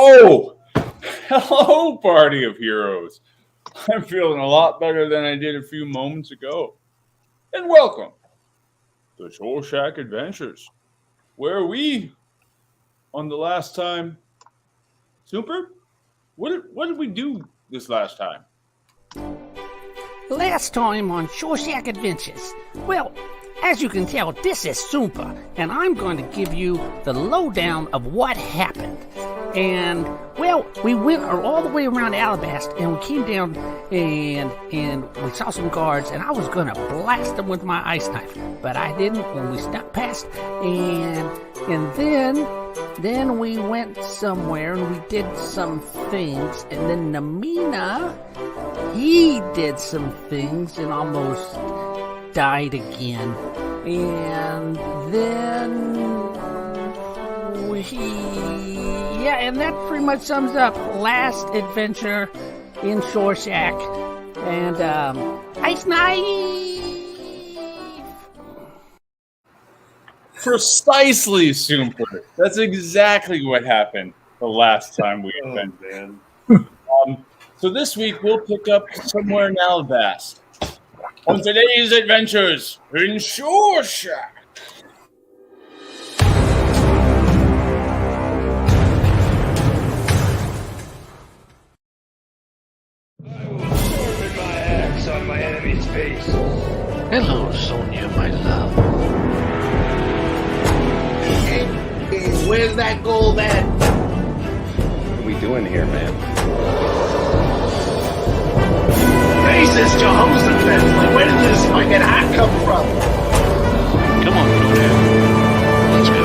Oh, hello, party of heroes. I'm feeling a lot better than I did a few moments ago. And welcome to Shore Shack Adventures, where we, on the last time, Super, what did we do this last time? Last time on Shore Shack Adventures. Well, as you can tell, this is Super, and I'm going to give you the lowdown of what happened. And, well, we went all the way around Alabasta, and we came down, and we saw some guards, and I was going to blast them with my ice knife, but I didn't when we snuck past, and then we went somewhere, and we did some things, and then Namina, he did some things and almost died again. And then and that pretty much sums up last adventure in Shore Shack. And ice knife. Precisely, Super. That's exactly what happened the last time we adventured. So this week we'll pick up somewhere in Alabasta on today's adventures in Shore Shack. I will sharpen my axe on my enemy's face. Hello, Sonia, my love. Hey, where's that gold at? What are we doing here, man? Jesus, Jehoshaphat, where did this fucking hat come from? Come on, Conan. Let's go.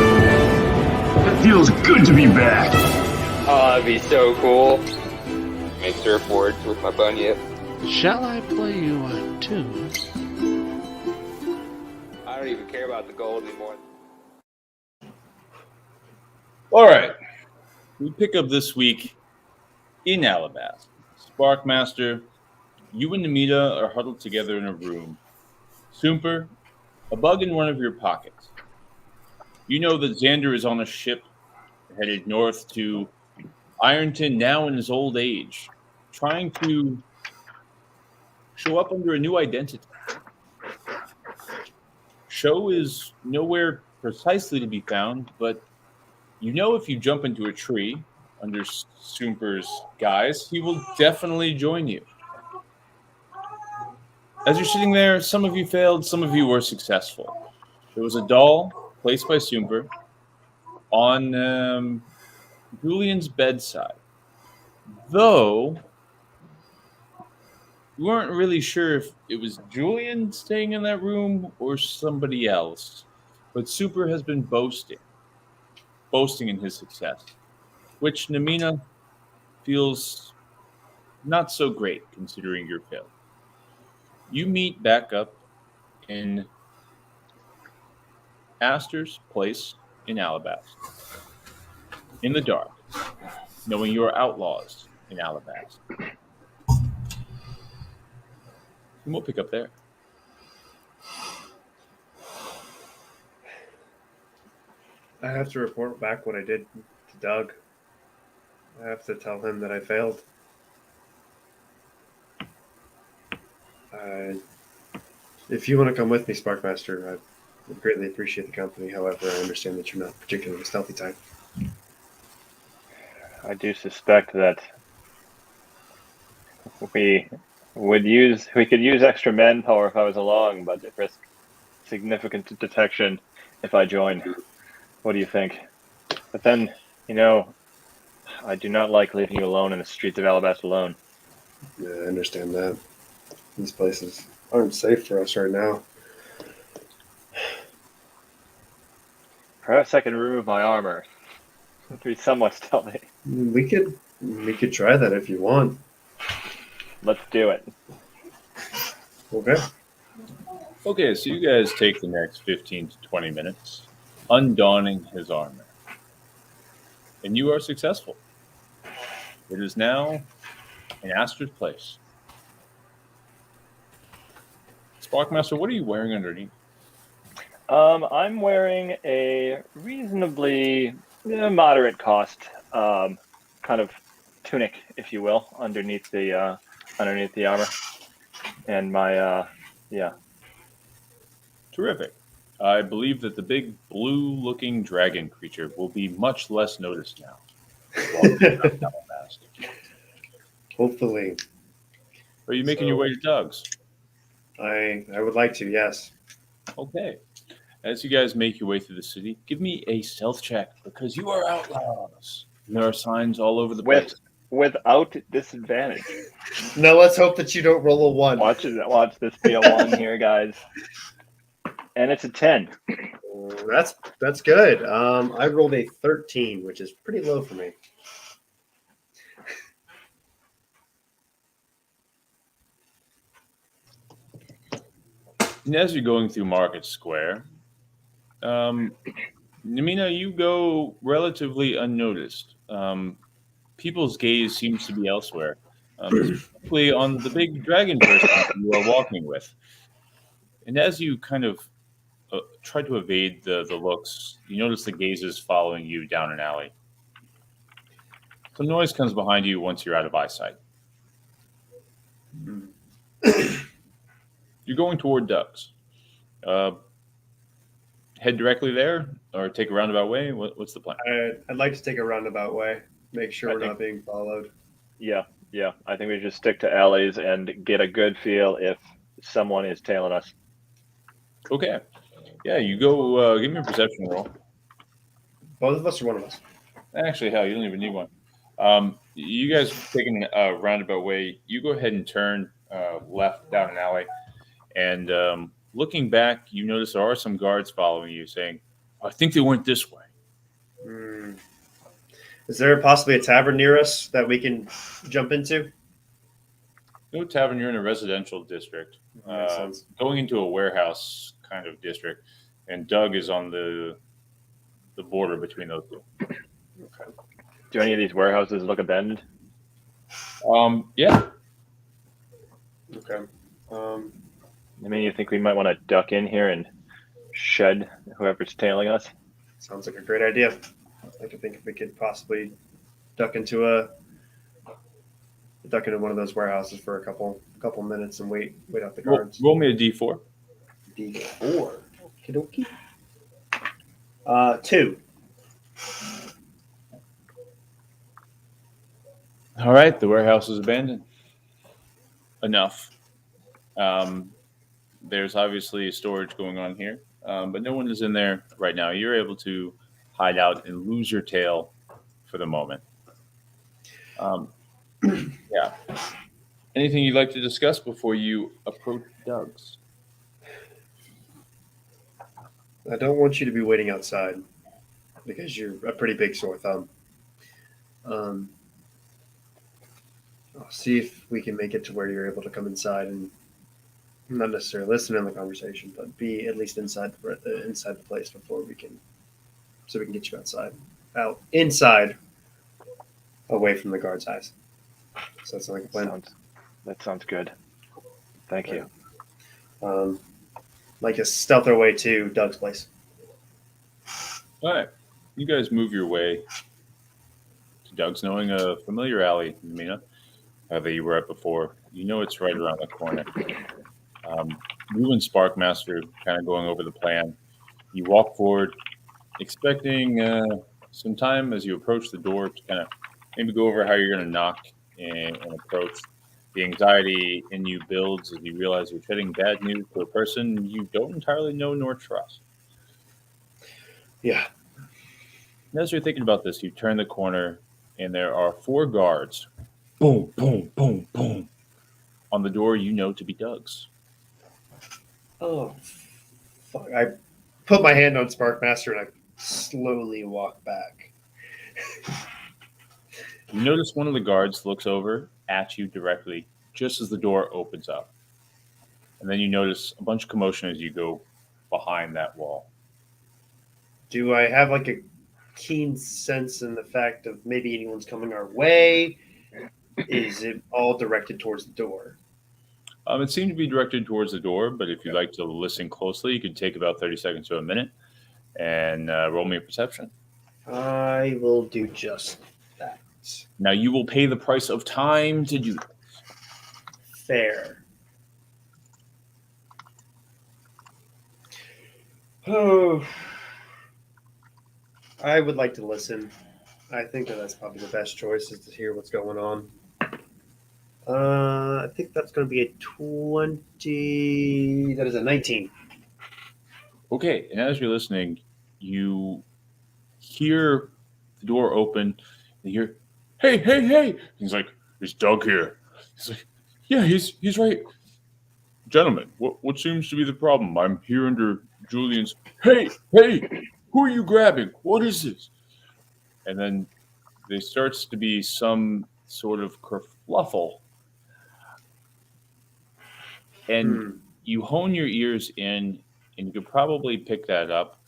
It feels good to be back. Oh, that'd be so cool. Make surfboards with my bunyip. Shall I play you a tune? I don't even care about the gold anymore. All right. We pick up this week in Alabasta. Sparkmaster, you and Namita are huddled together in a room. Super, a bug in one of your pockets. You know that Xander is on a ship headed north to Ironton, now in his old age, trying to show up under a new identity. Show is nowhere precisely to be found, but you know if you jump into a tree under Super's guise, he will definitely join you. As you're sitting there, some of you failed, some of you were successful. There was a doll placed by Super on Julian's bedside. Though, you weren't really sure if it was Julian staying in that room or somebody else. But Super has been boasting in his success, which Namina feels not so great considering your failure. You meet back up in Astor's place in Alabasta, in the dark, knowing you are outlaws in Alabasta. And we'll pick up there. I have to report back what I did to Doug. I have to tell him that I failed. If you want to come with me, Sparkmaster, I would greatly appreciate the company. However, I understand that you're not particularly a stealthy type. I do suspect that we could use extra manpower if I was along, but it risk significant detection if I join. What do you think? But then, I do not like leaving you alone in the streets of Alabasta alone. Yeah, I understand that. These places aren't safe for us right now. Perhaps I can remove my armor. It would be somewhat stealthy. We could try that if you want. Let's do it. Okay. Okay, so you guys take the next 15 to 20 minutes undonning his armor. And you are successful. It is now in Astor's place. Sparkmaster, what are you wearing underneath? I'm wearing a reasonably moderate cost kind of tunic, if you will, underneath the armor, and my yeah. Terrific. I believe that the big blue-looking dragon creature will be much less noticed now. Hopefully. Are you making your way to Doug's? I would like to, yes. Okay. As you guys make your way through the city, give me a stealth check because you are outlaws. And there are signs all over the place. Without disadvantage. Now let's hope that you don't roll a 1. Watch this be a 1 here, guys. And it's a 10. That's good. I rolled a 13, which is pretty low for me. And as you're going through Market Square, Namina, you go relatively unnoticed. People's gaze seems to be elsewhere, specifically on the big dragon person you are walking with. And as you kind of try to evade the looks, you notice the gazes following you down an alley. Some noise comes behind you once you're out of eyesight. You're going toward Doug's. Head directly there, or take a roundabout way? What's the plan? I'd like to take a roundabout way. Make sure we're not being followed. Yeah. I think we just stick to alleys and get a good feel if someone is tailing us. Okay. Yeah, you go. Give me a perception roll. Both of us or one of us? Actually, hell, you don't even need one. You guys taking a roundabout way. You go ahead and turn left down an alley, and looking back, you notice there are some guards following you, saying, "I think they went this way." Is there possibly a tavern near us that we can jump into? No tavern. You're in a residential district, going into a warehouse kind of district, and Doug is on the border between those two. Okay. Do any of these warehouses look abandoned? Yeah. Okay. I mean, you think we might want to duck in here and shed whoever's tailing us? Sounds like a great idea. I'd like to think if we could possibly duck into one of those warehouses for a couple minutes and wait out the guards. Roll me a D4. D4. Okie dokie. 2. All right, the warehouse is abandoned. Enough. There's obviously storage going on here, but no one is in there right now. You're able to hide out and lose your tail for the moment. Yeah. Anything you'd like to discuss before you approach Doug's? I don't want you to be waiting outside because you're a pretty big sore thumb. I'll see if we can make it to where you're able to come inside and not necessarily listen in the conversation, but be at least inside the place before we can get you inside, away from the guard's eyes. So that's like a plan. That sounds good. Thank you. Like to stealth our way to Doug's place. All right. You guys move your way to Doug's, knowing a familiar alley, Mina, that you were at before. You know it's right around the corner. You and Sparkmaster kind of going over the plan. You walk forward, expecting some time as you approach the door to kind of maybe go over how you're going to knock and approach. The anxiety in you builds as you realize you're shedding bad news to a person you don't entirely know nor trust. Yeah. And as you're thinking about this, you turn the corner, and there are 4 guards. Boom, boom, boom, boom. On the door you know to be Doug's. Oh, fuck. I put my hand on Sparkmaster and I slowly walk back. You notice one of the guards looks over at you directly just as the door opens up. And then you notice a bunch of commotion as you go behind that wall. Do I have like a keen sense in the fact of maybe anyone's coming our way? Is it all directed towards the door? It seemed to be directed towards the door, but if you'd like to listen closely, you could take about 30 seconds to a minute and roll me a perception. I will do just that. Now you will pay the price of time to do that. Fair. Oh, I would like to listen. I think that's probably the best choice is to hear what's going on. I think that's going to be a 20. That is a 19. Okay, and as you're listening, you hear the door open, and you hear, "Hey, hey, hey!" He's like, "Is Doug here?" He's like, "Yeah, he's right." "Gentlemen, what seems to be the problem? I'm here under Julian's." "Hey, hey! Who are you grabbing? What is this?" And then there starts to be some sort of kerfluffle, and you hone your ears in, and you could probably pick that up.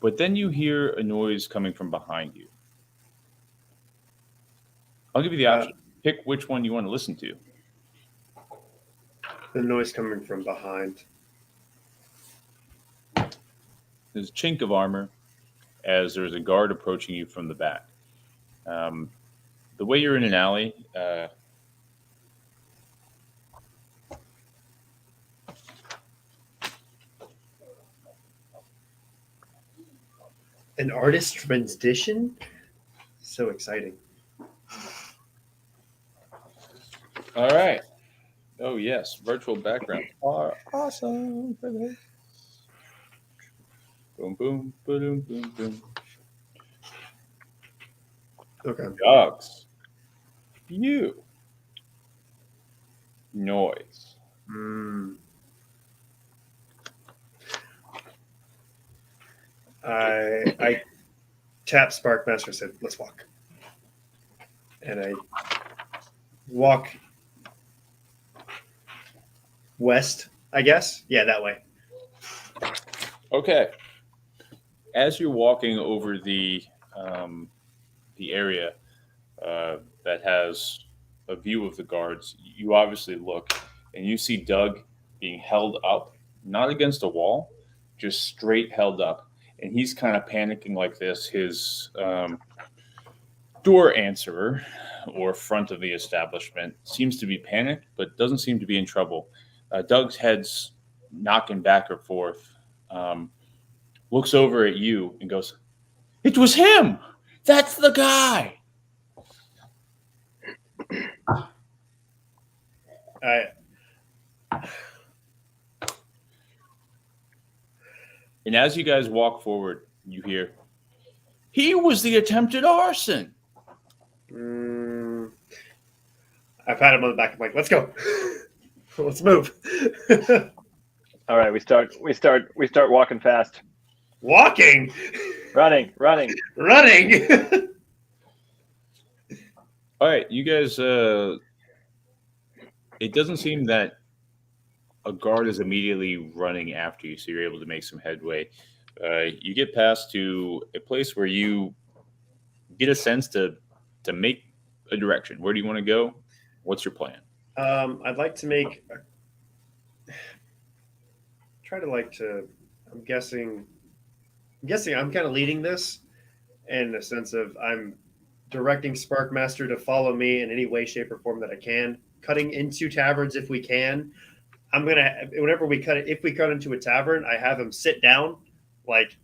But then you hear a noise coming from behind you. I'll give you the option. Pick which one you want to listen to. The noise coming from behind. There's a chink of armor as there's a guard approaching you from the back. The way you're in an alley, An artist's rendition? So exciting. all right. Oh, yes. Virtual backgrounds are awesome for this. Boom, boom, boom, boom, boom. Okay. Dogs. You. Noise. I tap Sparkmaster and said, "Let's walk." And I walk west, I guess. Yeah, that way. Okay. As you're walking over the area that has a view of the guards, you obviously look and you see Doug being held up, not against a wall, just straight held up, and he's kind of panicking like this. His door answerer or front of the establishment seems to be panicked, but doesn't seem to be in trouble. Doug's head's knocking back or forth. Looks over at you and goes, "It was him! That's the guy!" And as you guys walk forward, you hear, "He was the attempted arson." I pat him on the back. I'm like, "Let's go. Let's move." All right, we start walking fast. Walking, Running. running. All right, you guys, it doesn't seem that a guard is immediately running after you, so you're able to make some headway. You get past to a place where you get a sense to make a direction. Where do you want to go? What's your plan? I'd like to make. I'm guessing I'm kind of leading this in the sense of I'm directing Sparkmaster to follow me in any way, shape, or form that I can. Cutting into taverns if we can. If we cut into a tavern, I have him sit down, like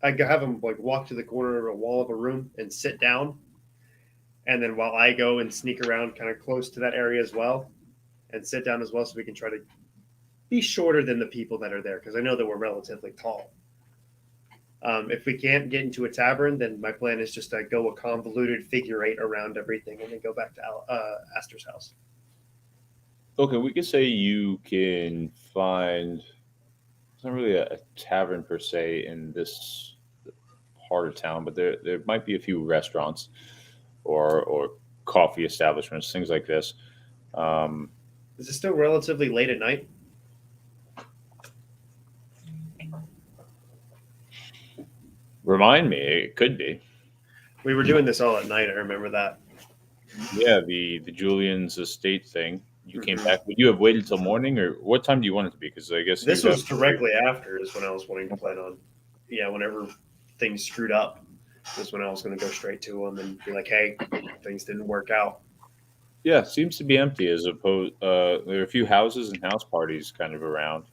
I have him like walk to the corner of a wall of a room and sit down, and then while I go and sneak around kind of close to that area as well, and sit down as well, so we can try to be shorter than the people that are there because I know that we're relatively tall. If we can't get into a tavern, then my plan is just to go a convoluted figure eight around everything and then go back to Astor's house. Okay, we could say you can find. It's not really a tavern per se in this part of town, but there might be a few restaurants or coffee establishments, things like this. Is it still relatively late at night? Remind me, it could be. We were doing this all at night. I remember that. Yeah, the Julian's estate thing. You came back. Would you have waited till morning, or what time do you want it to be? Because I guess this was directly after is when I was wanting to plan on. Yeah, whenever things screwed up. This one I was going to go straight to him and be like, "Hey, things didn't work out." Yeah, seems to be empty as opposed. There are a few houses and house parties kind of around,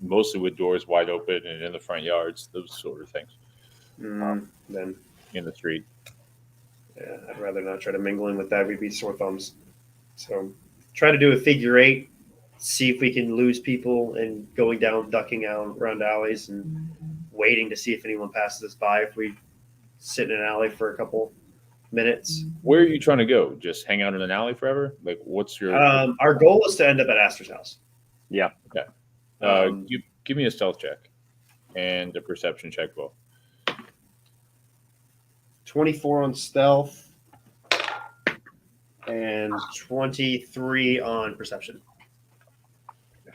mostly with doors wide open and in the front yards, those sort of things Then, in the street. yeah, I'd rather not try to mingle in with that. We'd be sore thumbs. So, try to do a figure eight. See if we can lose people and going down, ducking out around alleys and waiting to see if anyone passes us by. If we sit in an alley for a couple minutes. Where are you trying to go? Just hang out in an alley forever? Like, what's your? Our goal is to end up at Astor's house. Yeah. Okay. Give me a stealth check and a perception check, both. 24 on stealth and 23 on perception.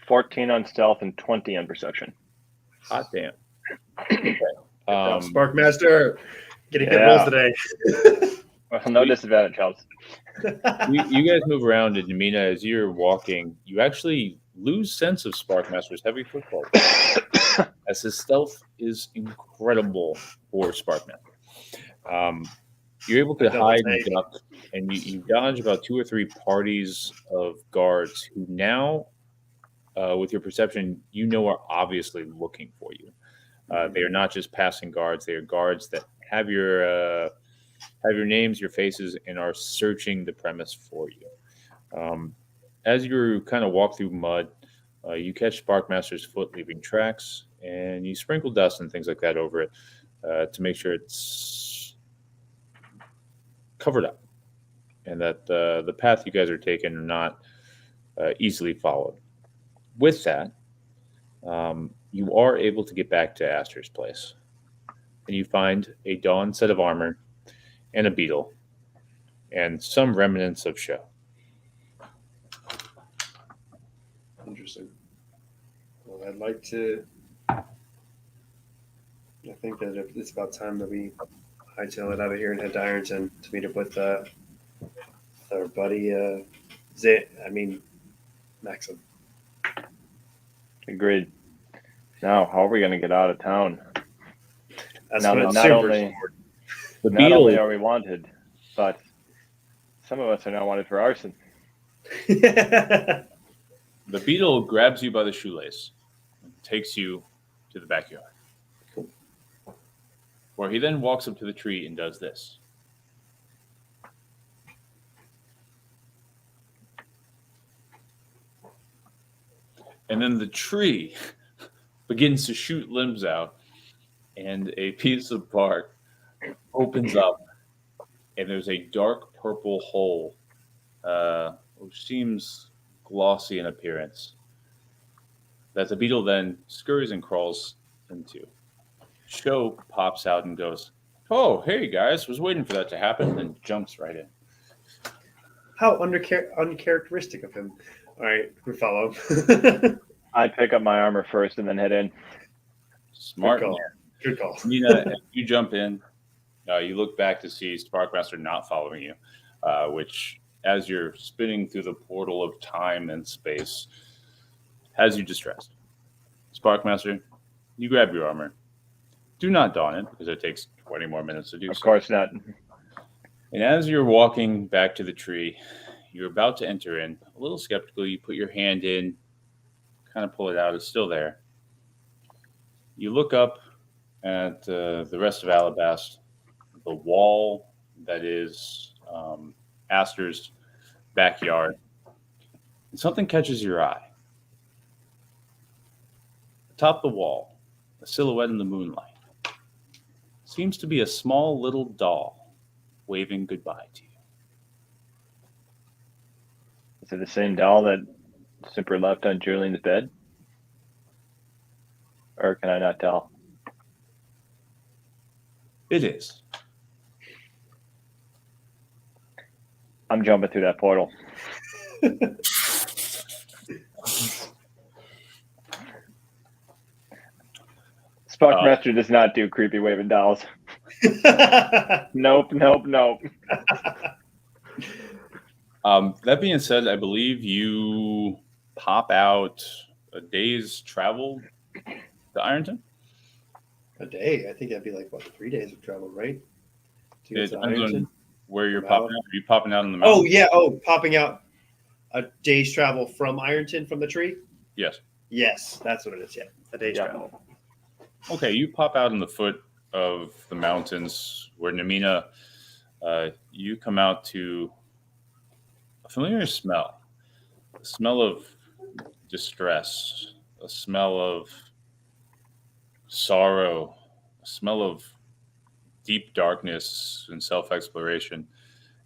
14 on stealth and 20 on perception. Hot damn. Sparkmaster, getting good rolls today. Well, no disadvantage helps. you guys move around, and Namina, as you're walking, you actually lose sense of Sparkmaster's heavy footfall, as his stealth is incredible for Sparkmaster. You're able to hide and duck, and you dodge about 2 or 3 parties of guards who now, with your perception, are obviously looking for you. They are not just passing guards; they are guards that have your names, your faces, and are searching the premise for you. As you kind of walk through mud, you catch Sparkmaster's foot leaving tracks, and you sprinkle dust and things like that over it to make sure it's covered up, and that the path you guys are taking are not easily followed. With that, you are able to get back to Astor's place, and you find a Dawn set of armor and a beetle and some remnants of show. Interesting. Well, I'd like to. I think that it's about time that we hightail it out of here and head to Ironton to meet up with our buddy Maxim. Agreed. Now, how are we going to get out of town? That's Now what that not only are we wanted, but some of us are now wanted for arson. The beetle grabs you by the shoelace and takes you to the backyard, where he then walks up to the tree and does this. And then the tree begins to shoot limbs out, and a piece of bark opens up, and there's a dark purple hole, which seems glossy in appearance, that the beetle then scurries and crawls into. Show pops out and goes, "Oh, hey guys, was waiting for that to happen," and jumps right in. How uncharacteristic of him. All right, we follow. I pick up my armor first and then head in. Smart Good call. man. Good call. Nina, as you jump in, you look back to see Sparkmaster not following you, which, as you're spinning through the portal of time and space, has you distressed. Sparkmaster, you grab your armor. Do not don it, because it takes 20 more minutes to do so. Of course not. And as you're walking back to the tree, you're about to enter in. A little skeptical, you put your hand in, kind of pull it out. It's still there. You look up at the rest of Alabast, the wall that is Astor's backyard, and something catches your eye. Atop the wall, a silhouette in the moonlight, seems to be a small little doll waving goodbye to you. Is it the same doll that Simper left on Julian's bed? Or can I not tell? It is. I'm jumping through that portal. Sparkmaster does not do creepy waving dolls. Nope. That being said, I believe you pop out a day's travel to Ironton. A day? I think that'd be like, what, 3 days of travel, right? To get It to depends Ironton? on where you're From popping out. out. Are you popping out on the Oh, mountain? yeah. Oh, popping out a day's travel from Ironton from the tree? Yes. Yes, that's what it is. Yeah. A day's Yeah. travel. Okay, you pop out on the foot of the mountains where Namina, you come out to a familiar smell, a smell of distress, a smell of sorrow, a smell of deep darkness and self exploration,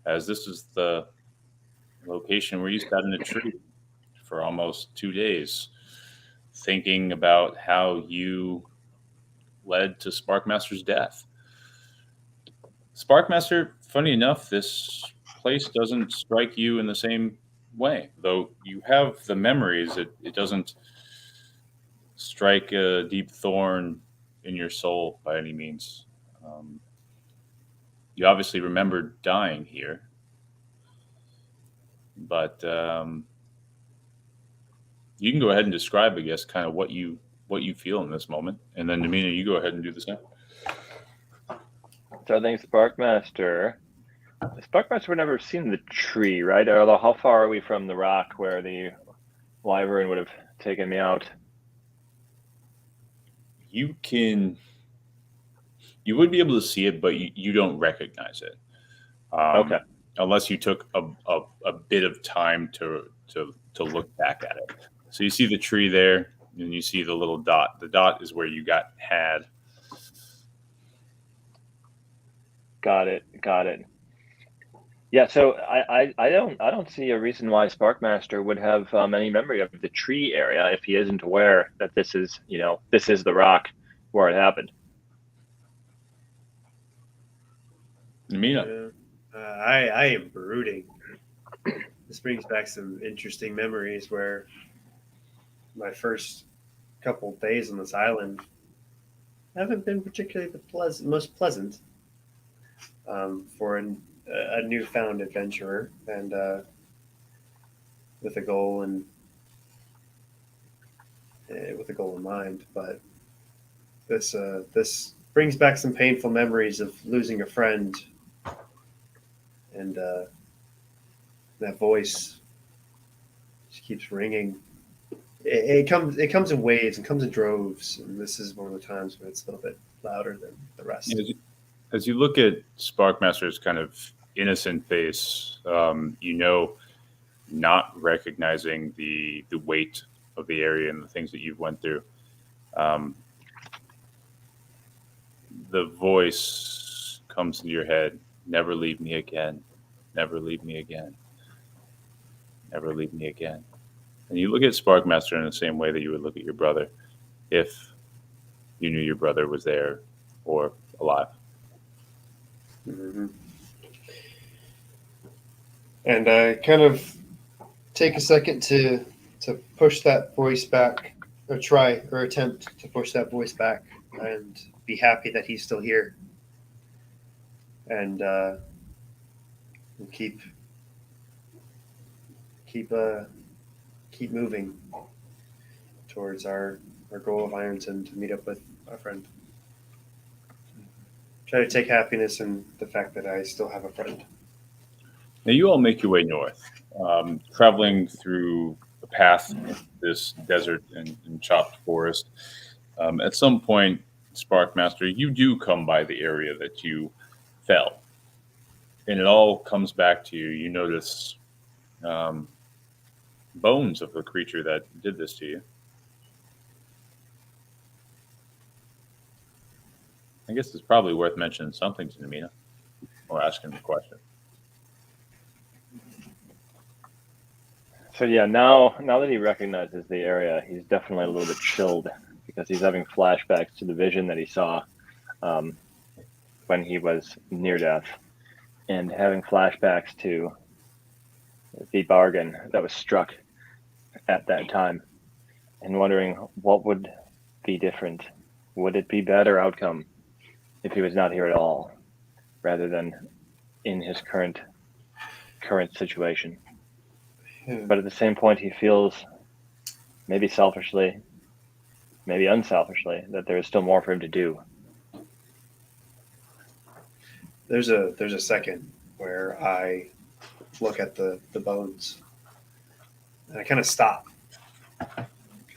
as this is the location where you sat in a tree for almost 2 days, thinking about how you led to Sparkmaster's death. Sparkmaster, funny enough, this place doesn't strike you in the same way. Though you have the memories, it doesn't strike a deep thorn in your soul by any means. Um, you obviously remember dying here, but you can go ahead and describe, I guess, kind of what you feel in this moment, and then Domina, you go ahead and do the same. So I think Sparkmaster would never have seen the tree, right? Although how far are we from the rock where the wyvern would have taken me out? You would be able to see it, but you don't recognize it. Okay. Unless you took a bit of time to look back at it. So you see the tree there, and you see the little dot. The dot is where you got had. Got it. Yeah, so I don't see a reason why Sparkmaster would have any memory of the tree area if he isn't aware that this is the rock where it happened. Namina. I am brooding. This brings back some interesting memories where my first couple days on this island haven't been particularly the most pleasant for a newfound adventurer and with a goal with a goal in mind. But this brings back some painful memories of losing a friend, and that voice just keeps ringing. It comes in waves and comes in droves, and this is one of the times when it's a little bit louder than the rest. As you look at Sparkmaster's kind of innocent face, not recognizing the weight of the area and the things that you've went through. The voice comes into your head: "Never leave me again. Never leave me again. Never leave me again." And you look at Sparkmaster in the same way that you would look at your brother if you knew your brother was there or alive. Mm-hmm. And I kind of take a second to push that voice back, or try or attempt to push that voice back, and be happy that he's still here, and keep moving towards our goal of Ironton to meet up with our friend. Try to take happiness in the fact that I still have a friend. Now, you all make your way north, traveling through a path in this desert and chopped forest. At some point, Sparkmaster, you do come by the area that you fell, and it all comes back to you. You notice bones of the creature that did this to you. I guess it's probably worth mentioning something to Namina, or asking the question. So yeah, now that he recognizes the area, he's definitely a little bit chilled because he's having flashbacks to the vision that he saw when he was near death, and having flashbacks to the bargain that was struck at that time, and wondering what would be different. Would it be better outcome if he was not here at all, rather than in his current situation? But at the same point, he feels, maybe selfishly, maybe unselfishly, that there is still more for him to do, there's a second where I look at the bones and I kind of stop, kind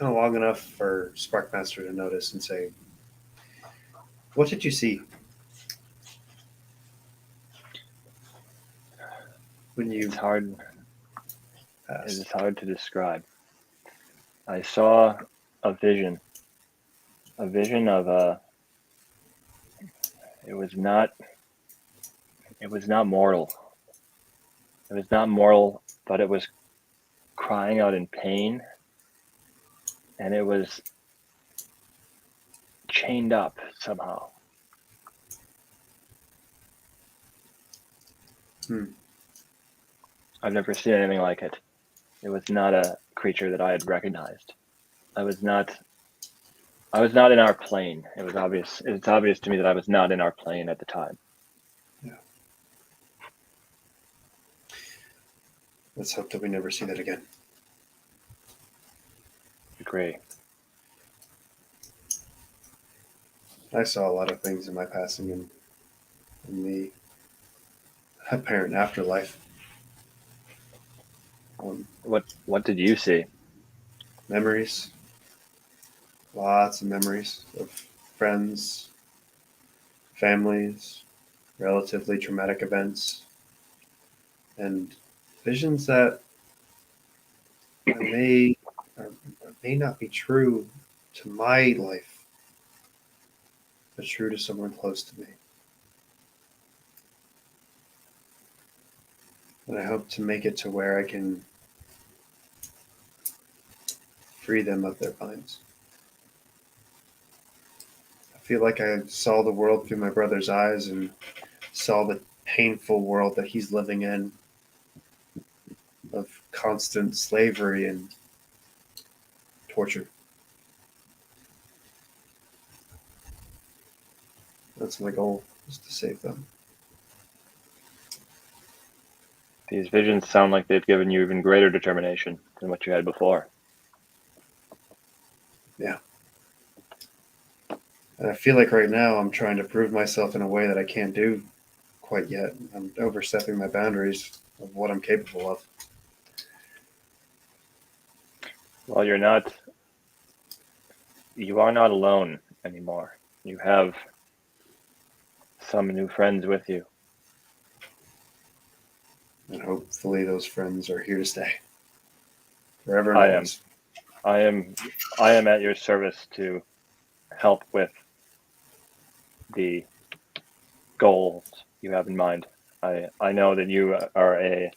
of long enough for Sparkmaster to notice and say, "What did you see when you It's hard. passed?" It's hard to describe. I saw a vision of a. It was not. It was not mortal. It was not mortal, but it was crying out in pain, and it was chained up somehow. Hmm. I've never seen anything like it. It was not a creature that I had recognized. I was not. I was not in our plane. It was obvious. It's obvious to me that I was not in our plane at the time. Yeah. Let's hope that we never see that again. Agree. I saw a lot of things in my passing in the apparent afterlife. What did you see? Memories, lots of memories of friends, families, relatively traumatic events, and visions that may or may not be true to my life, but true to someone close to me. And I hope to make it to where I can free them of their binds. I feel like I saw the world through my brother's eyes and saw the painful world that he's living in of constant slavery and torture. That's my goal, is to save them. These visions sound like they've given you even greater determination than what you had before. Yeah. And I feel like right now I'm trying to prove myself in a way that I can't do quite yet. I'm overstepping my boundaries of what I'm capable of. Well, you are not alone anymore. You have some new friends with you. And hopefully those friends are here to stay. Forever and I am. always. I am at your service to help with the goals you have in mind. I know that you are a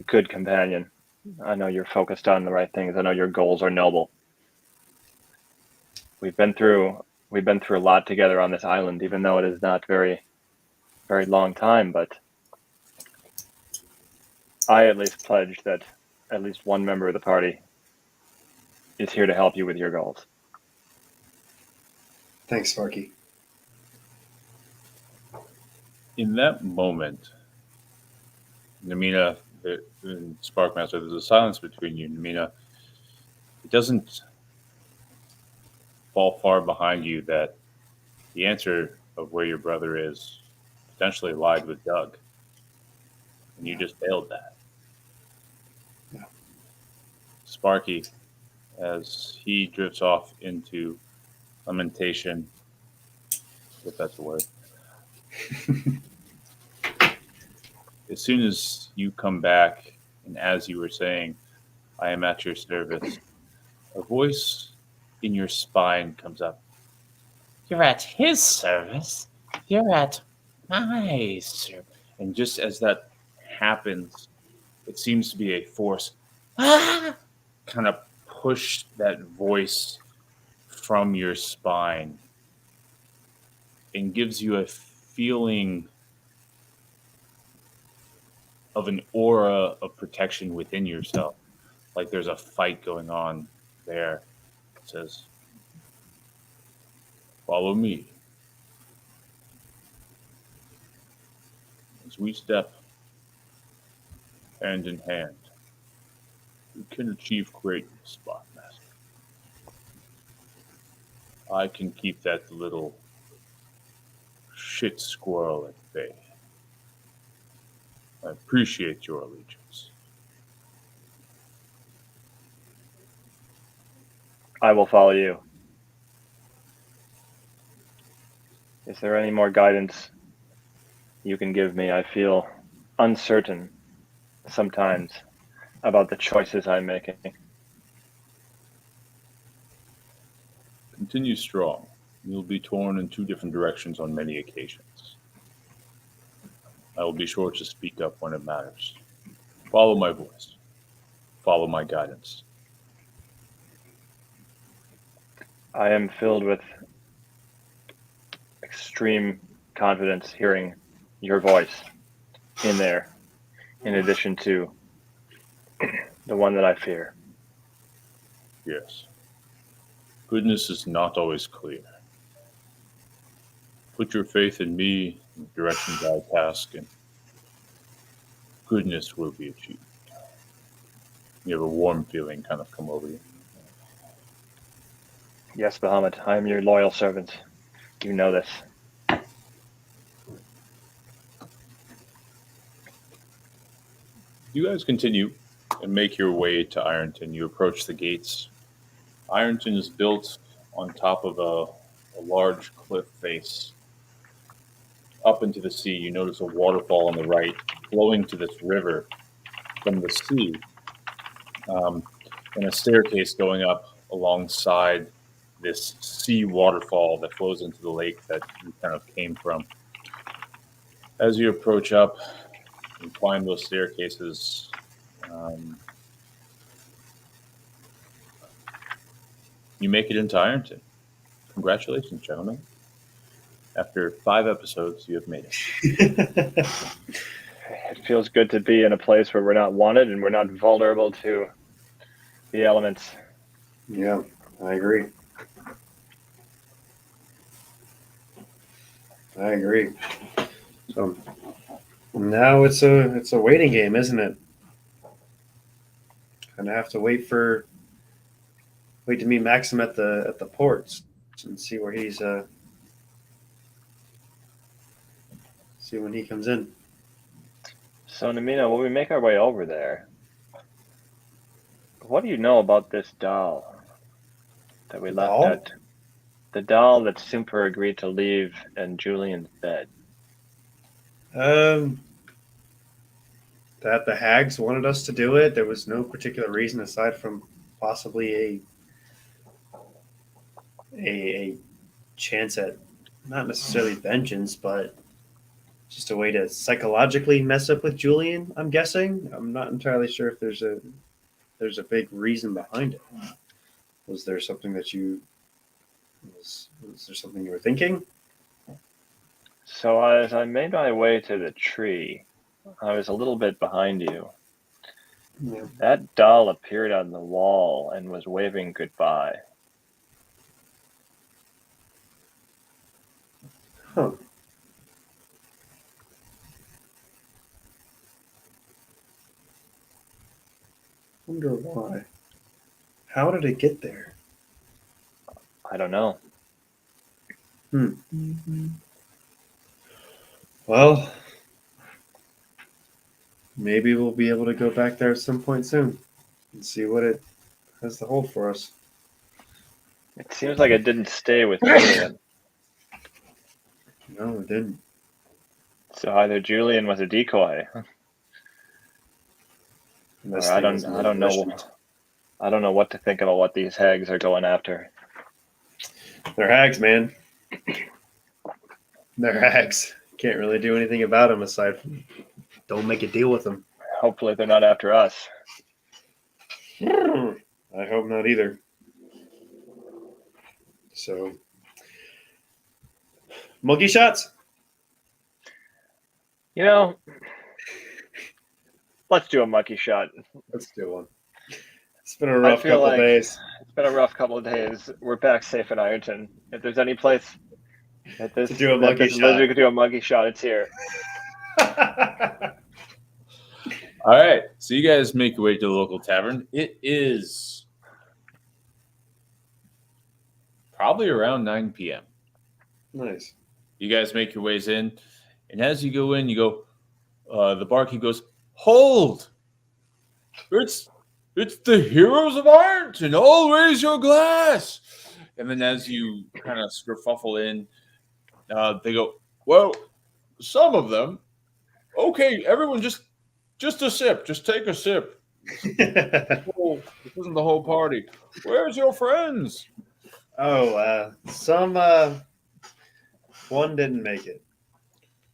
good companion. I know you're focused on the right things. I know your goals are noble. We've been through a lot together on this island, even though it is not very long time, but I at least pledge that at least one member of the party is here to help you with your goals. Thanks, Sparky. In that moment, Namina and Sparkmaster, there's a silence between you, Namina. It doesn't fall far behind you that the answer of where your brother is potentially lied with Doug. And you just failed that. Yeah. Sparky, as he drifts off into lamentation, if that's a word, as soon as you come back, and as you were saying, I am at your service, a voice in your spine comes up. You're at his service. You're at my service. And just as that happens, it seems to be a force kind of push that voice from your spine and gives you a feeling of an aura of protection within yourself. Like there's a fight going on there. It says, follow me. As we step hand in hand, we can achieve greatness, Sparkmaster. I can keep that little shit squirrel at bay. I appreciate your allegiance. I will follow you. Is there any more guidance you can give me? I feel uncertain sometimes about the choices I'm making. Continue strong. You'll be torn in 2 different directions on many occasions. I will be sure to speak up when it matters. Follow my voice. Follow my guidance. I am filled with extreme confidence hearing your voice in there, in addition to the one that I fear. Yes. Goodness is not always clear. Put your faith in me, in the directions I task, and goodness will be achieved. You have a warm feeling kind of come over you. Yes, Bahamut, I am your loyal servant. You know this. You guys continue and make your way to Ironton. You approach the gates. Ironton is built on top of a large cliff face. Up into the sea, you notice a waterfall on the right, flowing to this river from the sea, and a staircase going up alongside this sea waterfall that flows into the lake that you kind of came from. As you approach up and climb those staircases, you make it into Ironton. Congratulations, gentlemen. After 5 episodes, you have made it. It feels good to be in a place where we're not wanted and we're not vulnerable to the elements. Yeah, I agree. So now it's a waiting game, isn't it? Gonna have to wait to meet Maxim at the ports and see where he's see when he comes in. So, Namina, when we make our way over there, what do you know about this doll that we left Doll? at? The doll that Super agreed to leave in Julian's bed. That the hags wanted us to do it. There was no particular reason aside from possibly a chance at not necessarily vengeance, but just a way to psychologically mess up with Julian. I'm guessing. I'm not entirely sure if there's a big reason behind it. Was there something that was there something you were thinking? So as I made my way to the tree, I was a little bit behind you. Yeah. That doll appeared on the wall and was waving goodbye. Huh. Wonder why. How did it get there? I don't know. Well, maybe we'll be able to go back there at some point soon and see what it has to hold for us. It seems like it didn't stay with Julian. No, it didn't. So either Julian was a decoy, or I don't know what to think about what these hags are going after. They're hags, man. They're hags. Can't really do anything about them aside from don't make a deal with them. Hopefully they're not after us. I hope not either. So, monkey shots? You know, let's do a monkey shot. Let's do one. It's been a rough couple of days. It's been a rough couple of days. We're back safe in Ironton. If there's any place that this to do a monkey shot, we could do a monkey shot, it's here. All right, so you guys make your way to the local tavern. It is probably around 9 p.m. Nice. You guys make your ways in, and as you go in, you go. The barkeep goes, "Hold! It's the heroes of Ironton. All raise your glass." And then as you kind of skerfuffle in, they go, "Well, some of them. Okay, everyone, just a sip. Just take a sip. This isn't the whole party. Where's your friends?" One didn't make it.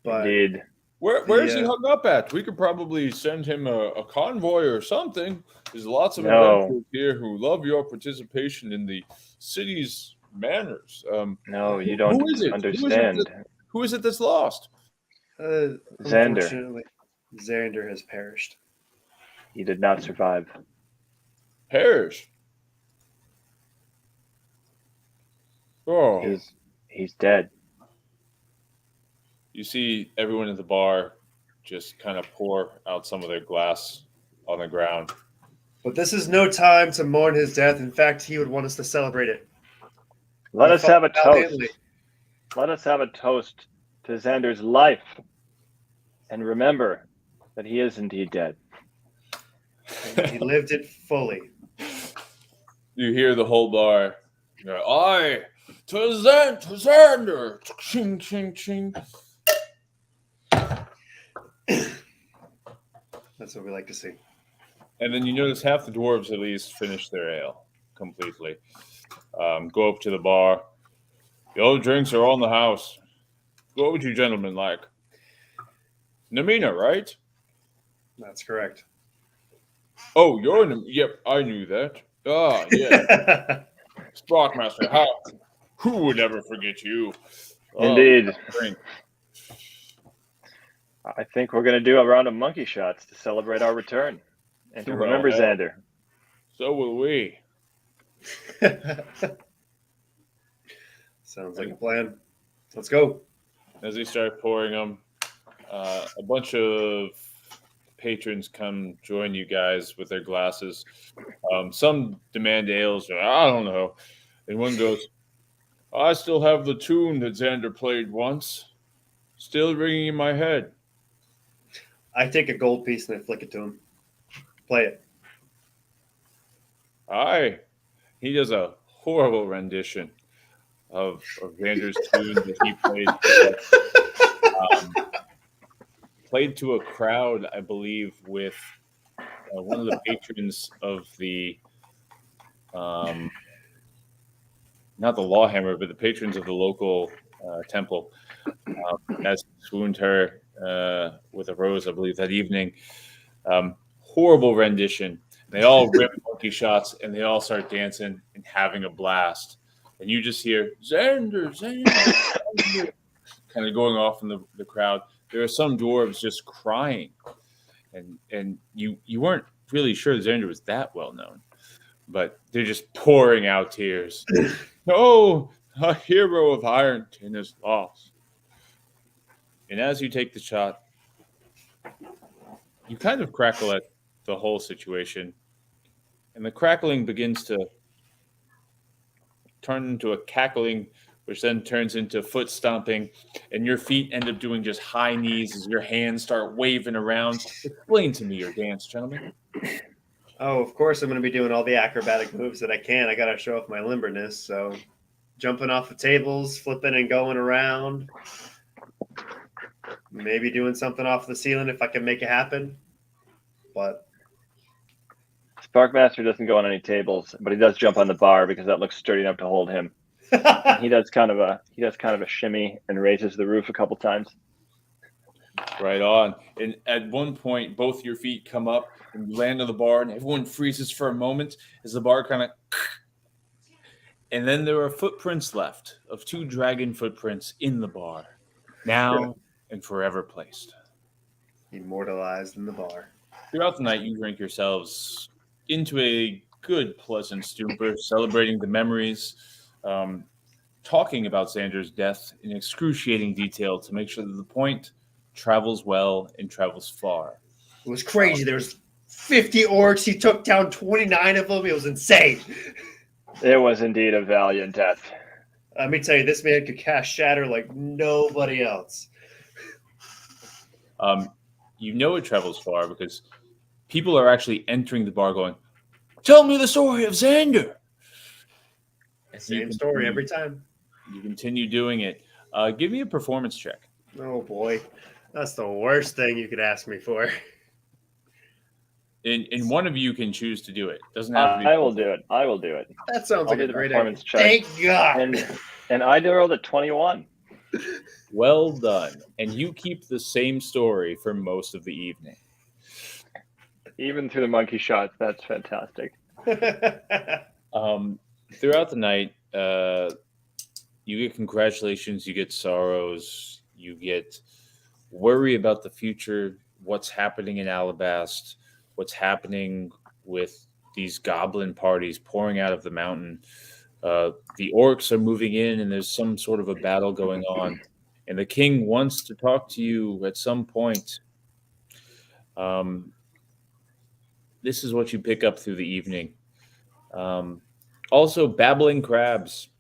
But Indeed. Where's he hung up at? We could probably send him a convoy or something. There's lots of No. adventurers here who love your participation in the city's manners. No, you don't understand. Who is it that's lost? Xander. Unfortunately, Xander has perished. He did not survive. Perish. Oh. He's dead. You see everyone at the bar just kind of pour out some of their glass on the ground. But this is no time to mourn his death. In fact, he would want us to celebrate it. Let us have a toast. Valiantly. Let us have a toast to Xander's life. And remember that he is indeed dead. He lived it fully. You hear the whole bar. Aye, to Xander. Ching, ching, ching. That's what we like to see. And then you notice half the dwarves at least finish their ale completely. Go up to the bar. The other drinks are all in the house. What would you gentlemen like? Namina, right? That's correct. Oh, you're yep, I knew that. Ah, yeah. Sparkmaster, who would ever forget you? Indeed. Drink. I think we're going to do a round of monkey shots to celebrate our return and to remember Xander. So will we. Sounds like a plan. Let's go. As they start pouring them, a bunch of patrons come join you guys with their glasses. Some demand ales, I don't know. And one goes, I still have the tune that Xander played once. Still ringing in my head. I take a gold piece and I flick it to him. Play it. Aye. He does a horrible rendition of Xander's tune that he played to a crowd, I believe, with one of the patrons of the, not the Lawhammer, but the patrons of the local temple, as swooned her with a rose, I believe, that evening. Horrible rendition. They all rip monkey shots and they all start dancing and having a blast. And you just hear Xander, Xander, kind of going off in the crowd. There are some dwarves just crying, and you weren't really sure Xander was that well known, but they're just pouring out tears. Oh, a hero of Ironton is lost. And as you take the shot, you kind of crackle at the whole situation, and the crackling begins to turn into a cackling, which then turns into foot stomping, and your feet end up doing just high knees as your hands start waving around. Explain to me your dance, gentlemen. Oh, of course I'm going to be doing all the acrobatic moves that I can. I got to show off my limberness, so jumping off the tables, flipping and going around. Maybe doing something off the ceiling if I can make it happen. But Sparkmaster doesn't go on any tables, but he does jump on the bar because that looks sturdy enough to hold him. He does kind of a shimmy and raises the roof a couple times. Right on. And at one point, both your feet come up and you land on the bar, and everyone freezes for a moment as the bar kind of. And then there are footprints left of 2 dragon footprints in the bar, now and forever placed. Immortalized in the bar. Throughout the night, you drink yourselves into a good, pleasant stupor, celebrating the memories, talking about Xander's death in excruciating detail to make sure that the point travels well and travels far. It was crazy. There was 50 orcs. He took down 29 of them. It was insane. It was indeed a valiant death. Let me tell you, this man could cast Shatter like nobody else. You know it travels far because people are actually entering the bar going, "Tell me the story of Xander." And Same story every time. You continue doing it. Give me a performance check. Oh boy, that's the worst thing you could ask me for. And one of you can choose to do it. Doesn't have to be. I will do it. I will do it. That sounds I'll like do a the great performance idea. check. Thank God. And I rolled a 21. Well done. And you keep the same story for most of the evening. Even through the monkey shots, that's fantastic. Throughout the night, you get congratulations, you get sorrows, you get worry about the future, what's happening in Alabast, what's happening with these goblin parties pouring out of the mountain. The orcs are moving in, and there's some sort of a battle going on. And the king wants to talk to you at some point. This is what you pick up through the evening. Also, babbling crabs.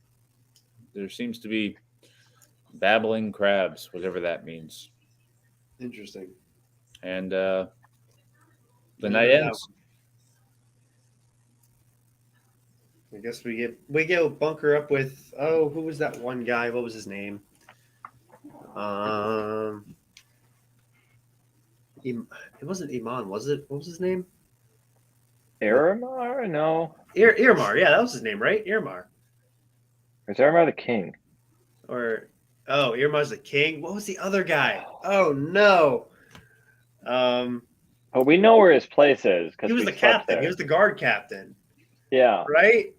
There seems to be babbling crabs, whatever that means. Interesting. And the night ends. I guess we go bunker up with who was that one guy? What was his name? It wasn't Iman, was it? What was his name? Aramar? No. Irmar, yeah, that was his name, right? Irmar. Is Aramar the king? Irmar's the king. What was the other guy? Oh no. But we know where his place is because He was the captain. He was the guard captain. Yeah. Right?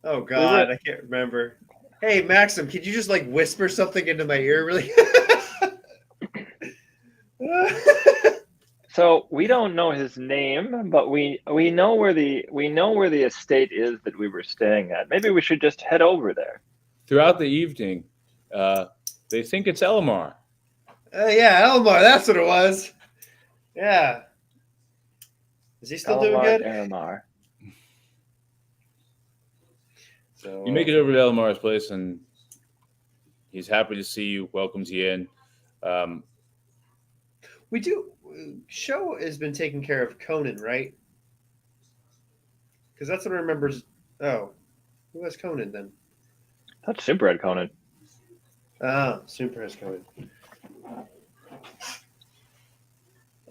Oh God, I can't remember. Hey Maxim, could you just like whisper something into my ear really? So we don't know his name, but we know where the estate is that we were staying at. Maybe we should just head over there. Throughout the evening, they think it's Elamar. Yeah, Elmar, that's what it was. Yeah. Is he still doing good? Aramar. So You make it over to Elamar's place, and he's happy to see you, welcomes you in. we do. Show has been taking care of Conan, right? Because that's what I remember. Oh, who has Conan then? That's Super Ed Conan. Ah, Super has Conan.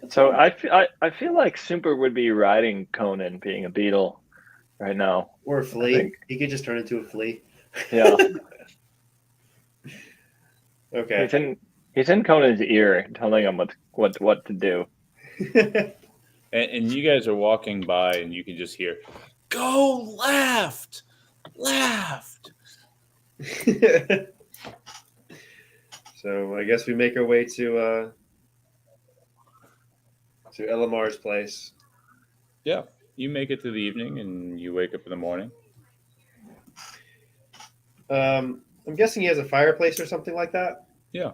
So I feel like Super would be riding Conan, being a beetle right now. Or a flea. He could just turn into a flea. Yeah. Okay. He's in Conan's ear, telling him what to do. And you guys are walking by, and you can just hear, "Go left, left." So I guess we make our way to Elamar's place. Yeah, you make it through the evening, and you wake up in the morning. I'm guessing he has a fireplace or something like that. Yeah.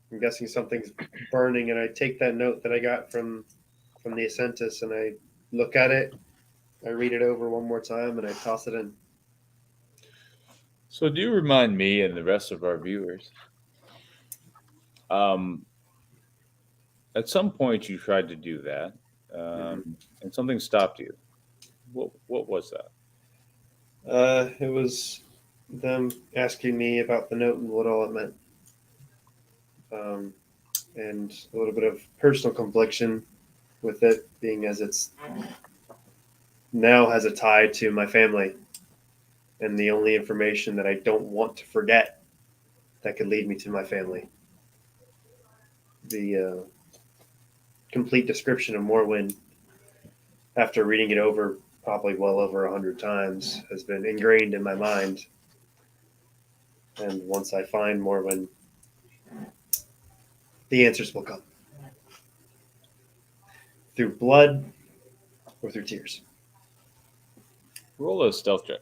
I'm guessing something's burning, and I take that note that I got from the Ascentus, and I look at it, I read it over one more time, and I toss it in. So do remind me and the rest of our viewers. At some point, you tried to do that, and something stopped you. What was that? It was them asking me about the note and what all it meant. And a little bit of personal confliction with it, being as it's now has a tie to my family and the only information that I don't want to forget that could lead me to my family. The complete description of Morrowind, after reading it over probably well over 100 times, has been ingrained in my mind. And once I find Morrowind, the answers will come. Through blood or through tears. Roll a stealth check.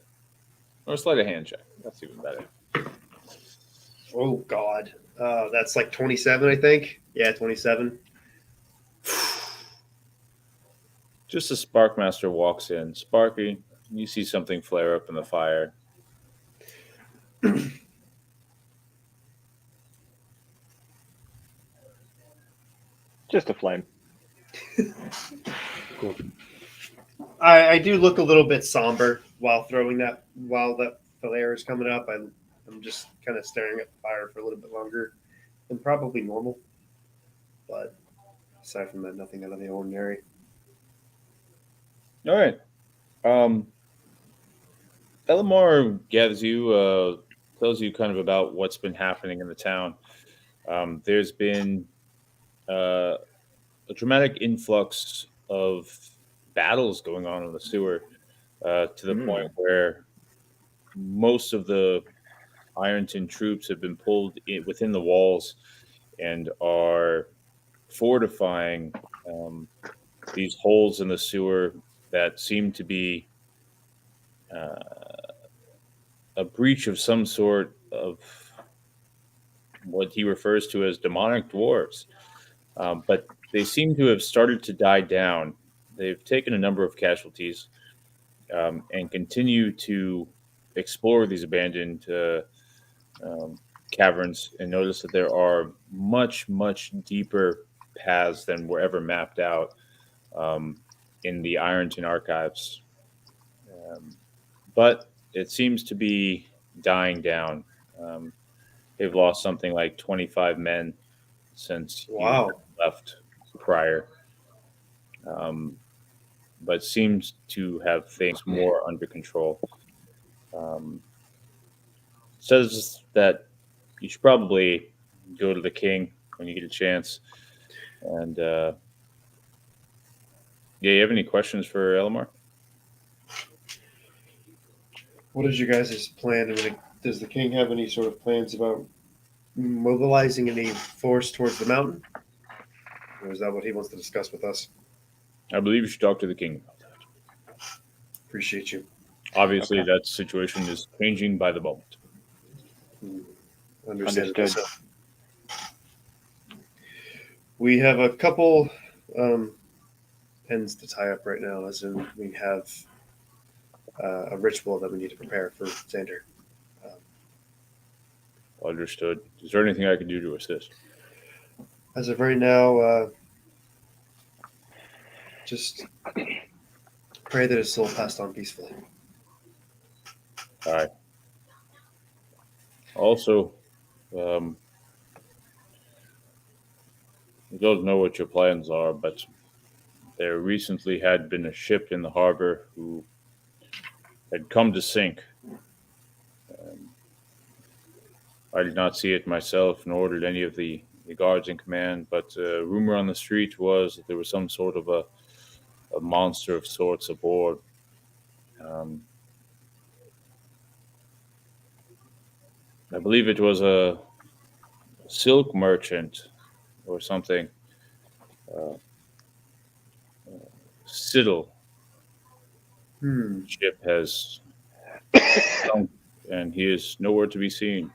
Or a sleight of hand check. That's even better. Oh, God. That's like 27, I think. Yeah, 27. Just as Sparkmaster walks in, Sparky, you see something flare up in the fire. Just a flame. Cool. I do look a little bit somber while throwing that while that flare is coming up. I'm just kind of staring at the fire for a little bit longer than probably normal. But aside from that, nothing out of the ordinary. All right. Elamar gathers you, tells you kind of about what's been happening in the town. There's been a dramatic influx of battles going on in the sewer to the point where most of the Ironton troops have been pulled within the walls and are fortifying these holes in the sewer that seem to be a breach of some sort of what he refers to as demonic dwarves. But they seem to have started to die down. They've taken a number of casualties and continue to explore these abandoned caverns and notice that there are much, much deeper paths than were ever mapped out in the Ironton archives. But it seems to be dying down. They've lost something like 25 men since Wow. you left prior, but seems to have things more under control. Says that you should probably go to the king when you get a chance. And yeah, you have any questions for Elamar? What is your guys' plan? I mean, does the king have any sort of plans about mobilizing any force towards the mountain? Or is that what he wants to discuss with us? I believe you should talk to the king about that. Appreciate you. Obviously, that situation is changing by the moment. Understood. So, we have a couple ends to tie up right now, as in we have a ritual that we need to prepare for Xander. Understood. Is there anything I can do to assist? As of right now, just pray that his soul passed on peacefully. All right. Also, I don't know what your plans are, but there recently had been a ship in the harbor who had come to sink. I did not see it myself, nor did any of the guards in command, but rumor on the street was that there was some sort of a monster of sorts aboard. I believe it was a silk merchant or something. Siddle ship has sunk, and he is nowhere to be seen.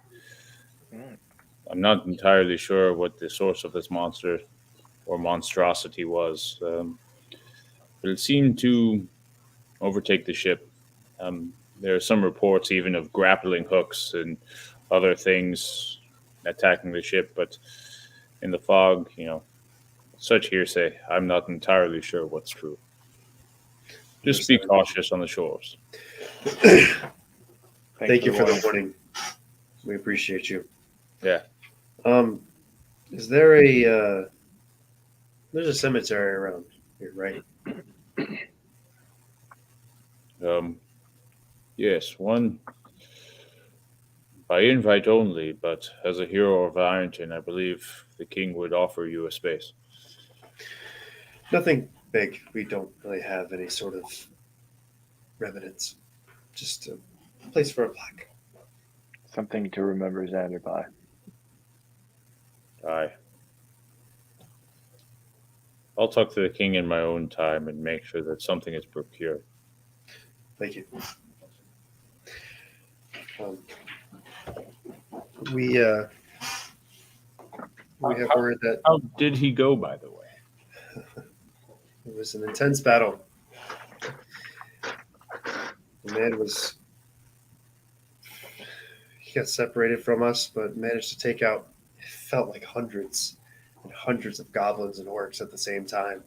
I'm not entirely sure what the source of this monster or monstrosity was, but it seemed to overtake the ship. There are some reports even of grappling hooks and other things attacking the ship, but in the fog, such hearsay, I'm not entirely sure what's true. Just be cautious on the shores. Thank you for the warning. We appreciate you. Yeah. Is there there's a cemetery around here, right? Yes, one by invite only, but as a hero of Ironton, I believe the king would offer you a space. Nothing big. We don't really have any sort of revenants. Just a place for a plaque. Something to remember Xander by. Aye. I'll talk to the king in my own time and make sure that something is procured. Thank you. We have word that How did he go, by the way? it was an intense battle. The man was he got separated from us, but managed to take out, it felt like hundreds and hundreds of goblins and orcs at the same time.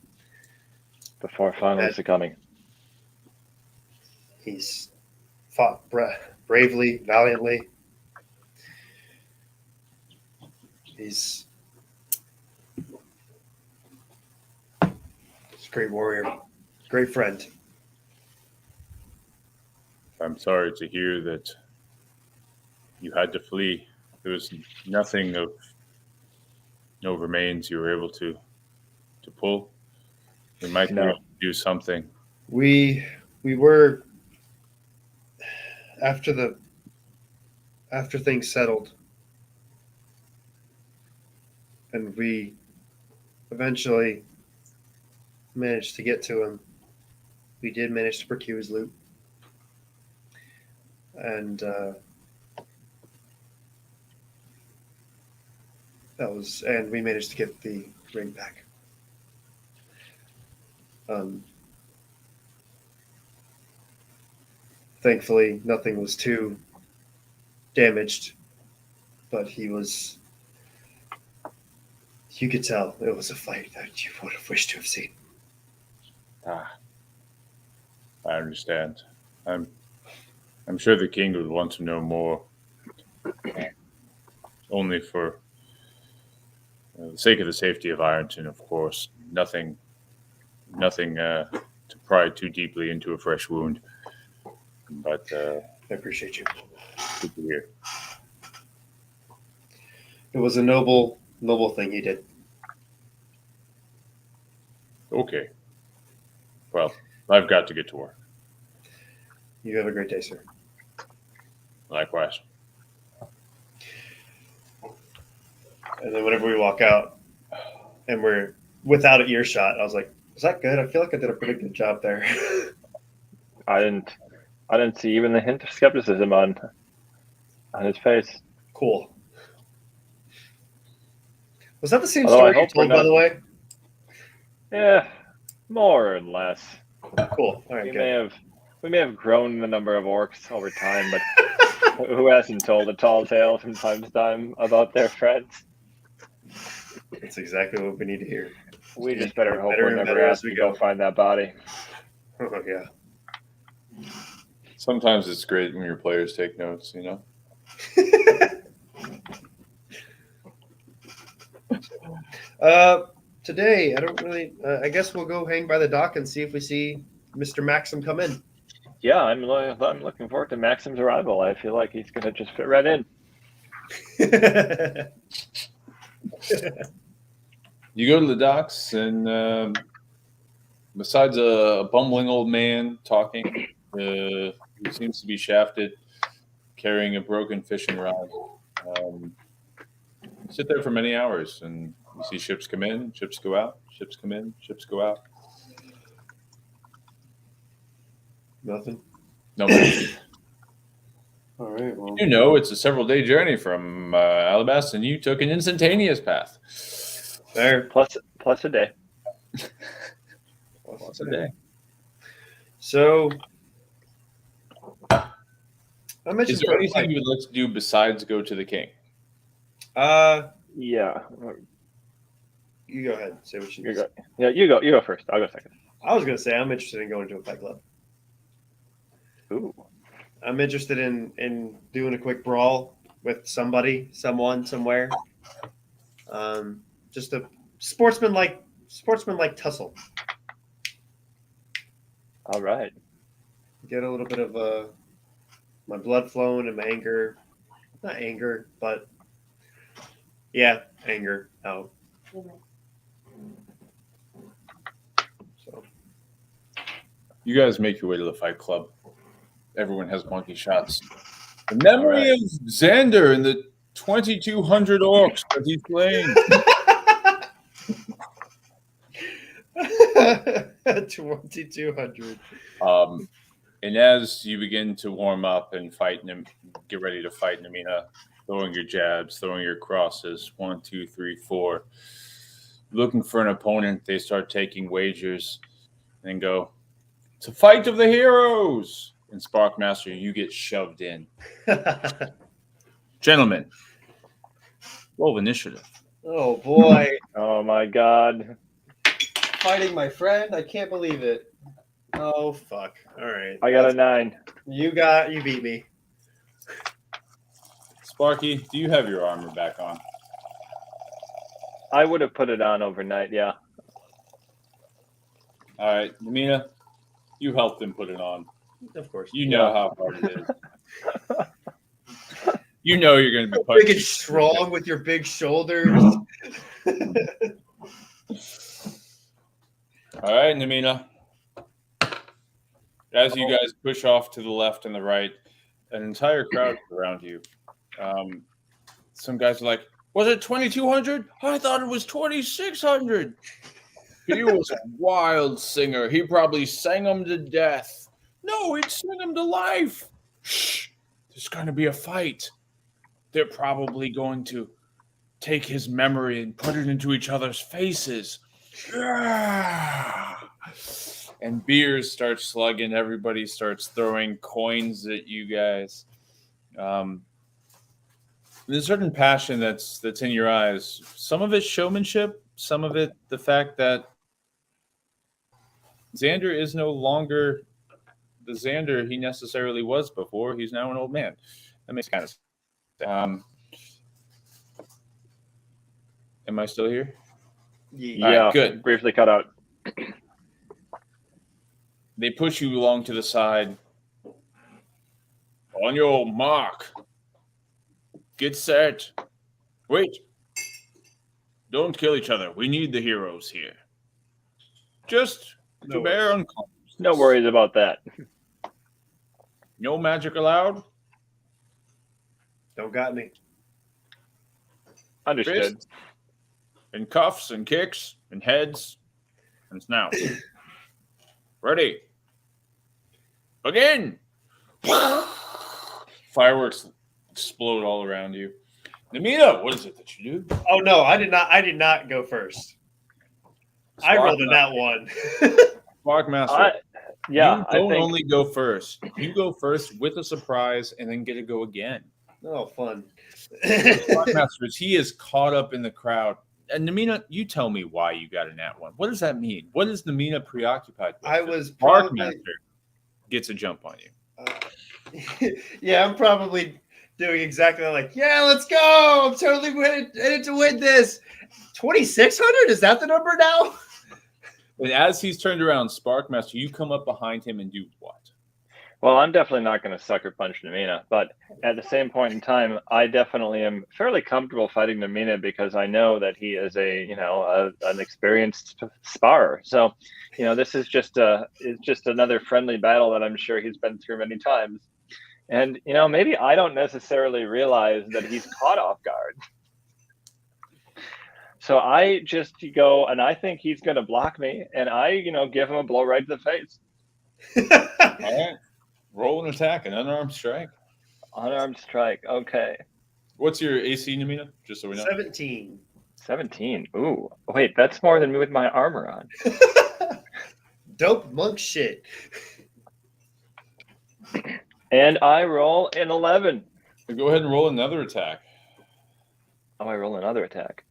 Before finally And succumbing. he's fought bravely, valiantly. He's a great warrior, great friend. I'm sorry to hear that you had to flee. There was nothing of no remains you were able to pull. We might be No. able to do something. We were after things settled, and we eventually managed to get to him. We did manage to procure his loot, and we managed to get the ring back. Thankfully, nothing was too damaged, but you could tell it was a fight that you would have wished to have seen. I understand. I'm sure the king would want to know more, only for the sake of the safety of Ironton, of course. Nothing to pry too deeply into a fresh wound. But I appreciate you. good to hear. It was a noble thing you did. Okay. Well, I've got to get to work. You have a great day, sir. Likewise. And then whenever we walk out and we're without an earshot, I was like, "Was that good? I feel like I did a pretty good job there." I didn't see even the hint of skepticism on his face. Cool. Was that the same Although I story you hope we're told, by not- the way? Yeah, more or less. Cool. All right, good. We may have grown the number of orcs over time, but who hasn't told a tall tale from time to time about their friends? That's exactly what we need to hear. We just better hope Better we're and never better as asked we to go go. find that body. Oh, yeah. Sometimes it's great when your players take notes, you know? Today, I don't really. I guess we'll go hang by the dock and see if we see Mr. Maxim come in. Yeah, I'm looking forward to Maxim's arrival. I feel like he's going to just fit right in. You go to the docks, and besides a bumbling old man talking, who seems to be shafted, carrying a broken fishing rod, you sit there for many hours, and you see ships come in, ships go out, ships come in, ships go out. Nothing. No, All right. Well, you know it's a several-day journey from Alabasta, and you took an instantaneous path. there. Plus a day. Once a day. So, I mentioned Is there anything you would like to do besides go to the king? Yeah. You go ahead. Say what you You need. go. Yeah, you go. You go first. I'll go second. I was gonna say I'm interested in going to a fight club. Ooh. I'm interested in doing a quick brawl with somebody, someone, somewhere. Just a sportsman-like tussle. All right. Get a little bit of my blood flowing and my anger. Not anger, but yeah, anger out. So You guys make your way to the fight club. Everyone has monkey shots. The memory of Xander and the 2,200 orcs that he's slain. 2,200. And as you begin to warm up and get ready to fight Namina, throwing your jabs, throwing your crosses, 1, 2, 3, 4, looking for an opponent, they start taking wagers and go, "It's a fight of the heroes." And Sparkmaster, you get shoved in. Gentlemen, roll initiative. Oh boy, Oh my god. fighting my friend! I can't believe it. Oh fuck! All right, I got a 9. You beat me. Sparky, do you have your armor back on? I would have put it on overnight, yeah. All right, Namina, you helped him put it on. Of course. You know how hard it is. You know you're going to be Big and strong with your big shoulders. All right, Namina. As you guys push off to the left and the right, an entire crowd is around you. Some guys are like, was it 2,200? I thought it was 2,600. He was a wild singer. He probably sang them to death. No, he'd sing them to life. Shh, there's going to be a fight. They're probably going to take his memory and put it into each other's faces. And beers start slugging. Everybody starts throwing coins at you guys. There's a certain passion that's in your eyes. Some of it showmanship. Some of it the fact that Xander is no longer the Xander he necessarily was before. He's now an old man. That makes kind of sense. Am I still here? Yeah, right, good. Briefly cut out. They push you along to the side. On your mark. Get set. Wait. Don't kill each other. We need the heroes here. Just to bear unconscious. No worries about that. No magic allowed. Don't got any. Understood. Fists and cuffs and kicks and heads and snouts. Ready. Again. Fireworks explode all around you. Namina, what is it that you do? Oh no, I did not go first. I rolled in that one. Sparkmaster. Yeah, you don't only go first. You go first with a surprise and then get to go again. Oh, fun. Sparkmaster, he is caught up in the crowd. And Namina, you tell me why you got a nat one. What does that mean? What is Namina preoccupied with? I was Sparkmaster gets a jump on you. Yeah, I'm probably doing exactly like, yeah, let's go. I'm totally in it to win this. 2,600? Is that the number now? And as he's turned around, Sparkmaster, you come up behind him and do what? Well, I'm definitely not going to sucker punch Namina, but at the same point in time, I definitely am fairly comfortable fighting Namina because I know that he is an experienced sparrer. So, this is just another friendly battle that I'm sure he's been through many times. And, maybe I don't necessarily realize that he's caught off guard. So I just go, and I think he's going to block me, and I, give him a blow right to the face. All right. Roll an attack, an unarmed strike. Unarmed strike, okay. What's your AC, Namina? Just so we know. 17. 17. Ooh, wait, that's more than me with my armor on. Dope monk shit. And I roll an 11. So go ahead and roll another attack. Oh, I roll another attack.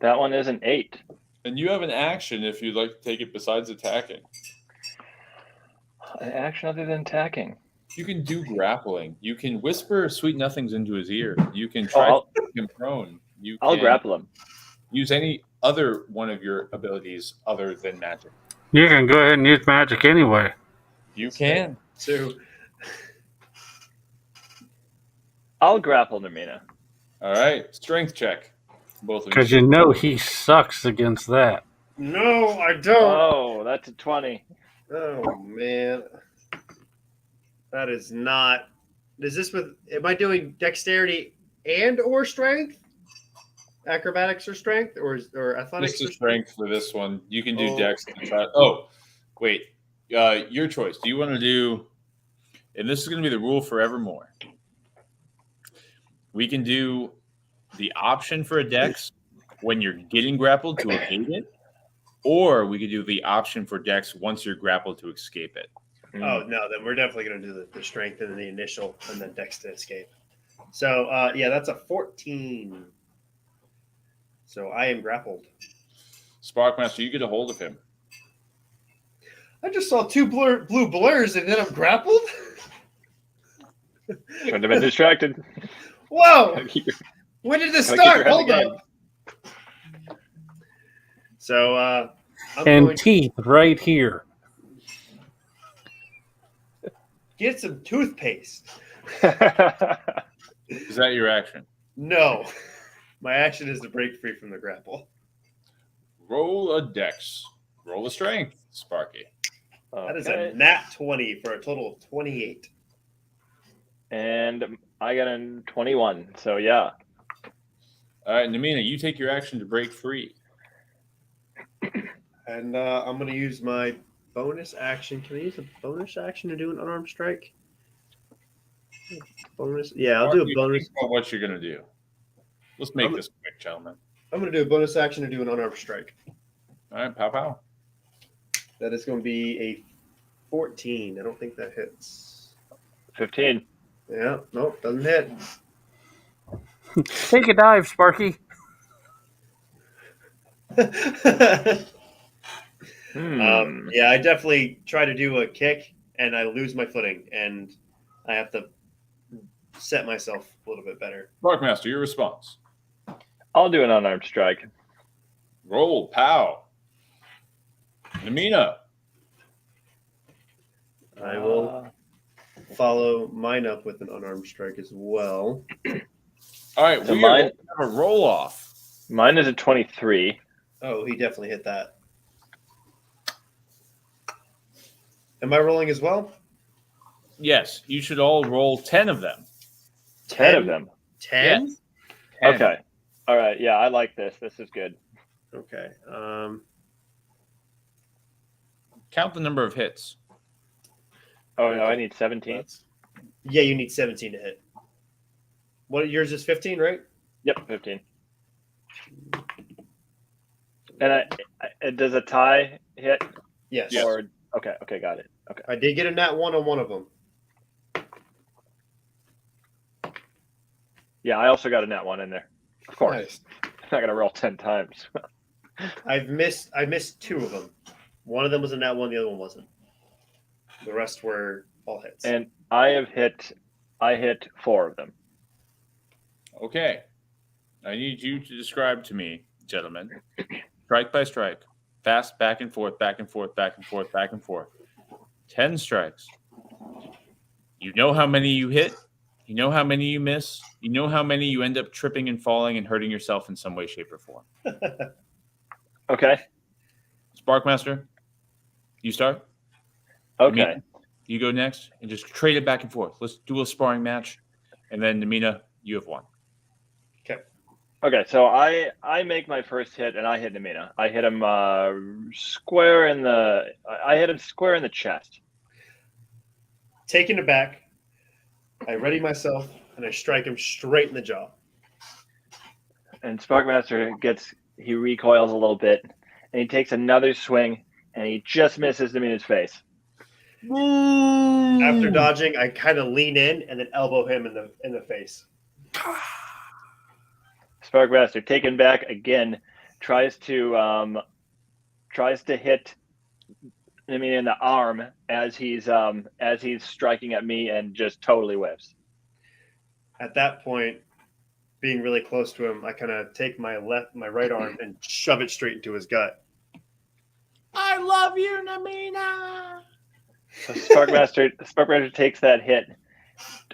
That one is an 8. And you have an action if you'd like to take it besides attacking. An action other than attacking. You can do grappling. You can whisper sweet nothings into his ear. You can try to keep him prone. I'll grapple him. Use any other one of your abilities other than magic. You can go ahead and use magic anyway. You can. So, I'll grapple Namina. All right. Strength check. Both of you. Because he sucks against that. no, I don't. Oh, that's a 20. Oh man, that is not. Is this with? Am I doing dexterity and or strength? Acrobatics or strength or athletics? Just the strength for this one. You can do dex. Oh, wait. Your choice. Do you want to do? And this is going to be the rule forevermore. We can do the option for a dex when you're getting grappled to evade it. Or we could do the option for dex once you're grappled to escape it. Oh, no, then we're definitely going to do the strength and the initial and then dex to escape. So yeah, that's a 14. So I am grappled. Sparkmaster, you get a hold of him. I just saw two blue blurs and then I'm grappled. Shouldn't have been distracted. Whoa! Gotta keep your- When did this gotta keep start? your head in Hold the up. So I'm And going to teeth right here. get some toothpaste. Is that your action? No, my action is to break free from the grapple. Roll a dex. Roll a strength, Sparky. That is Okay. a nat 20 for a total of 28. And I got a 21. So yeah. All right, Namina, you take your action to break free. And I'm going to use my bonus action. Can I use a bonus action to do an unarmed strike? Bonus? Yeah, I'll do a Sparky, bonus. think about what you're going to do. Let's make I'm- this quick, gentlemen. I'm going to do a bonus action to do an unarmed strike. All right, pow pow. That is going to be a 14. I don't think that hits. 15. Yeah, nope, doesn't hit. Take a dive, Sparky. Yeah, I definitely try to do a kick and I lose my footing and I have to set myself a little bit better. Sparkmaster, your response. I'll do an unarmed strike. Roll, pow. Namina. I will follow mine up with an unarmed strike as well. All right, So we mine- have a roll off. Mine is a 23. Oh, he definitely hit that. Am I rolling as well? Yes, you should all roll 10 of them. 10 of them. 10? Yes. 10. Okay. All right. Yeah, I like this. This is good. Okay. Count the number of hits. Oh, no, I need 17. Yeah, you need 17 to hit. What yours is 15, right? Yep, 15. And does a tie hit? Yes. Yes. Or okay, got it. Okay. I did get a nat 1 on one of them. Yeah, I also got a nat 1 in there. Of course. Nice. I'm not gonna roll 10 times. I missed 2 of them. One of them was a nat 1, the other one wasn't. The rest were all hits. And I hit 4 of them. Okay. I need you to describe to me, gentlemen, strike by strike, fast back and forth, back and forth, back and forth, back and forth. 10 strikes. You know how many you hit. You know how many you miss. You know how many you end up tripping and falling and hurting yourself in some way, shape, or form. Okay. Sparkmaster, you start. Okay. Namina, you go next and just trade it back and forth. Let's do a sparring match. And then, Namina, you have one. Okay, so I make my first hit and I hit Namina. I hit him square in the chest. Taken aback, I ready myself and I strike him straight in the jaw. And Sparkmaster he recoils a little bit and he takes another swing and he just misses Namina's face. After dodging, I kind of lean in and then elbow him in the face. Sparkmaster, taken back again, tries to hit Namina in the arm as he's striking at me and just totally whiffs. At that point, being really close to him, I kind of take my right arm and shove it straight into his gut. I love you, Namina. So Sparkmaster takes that hit,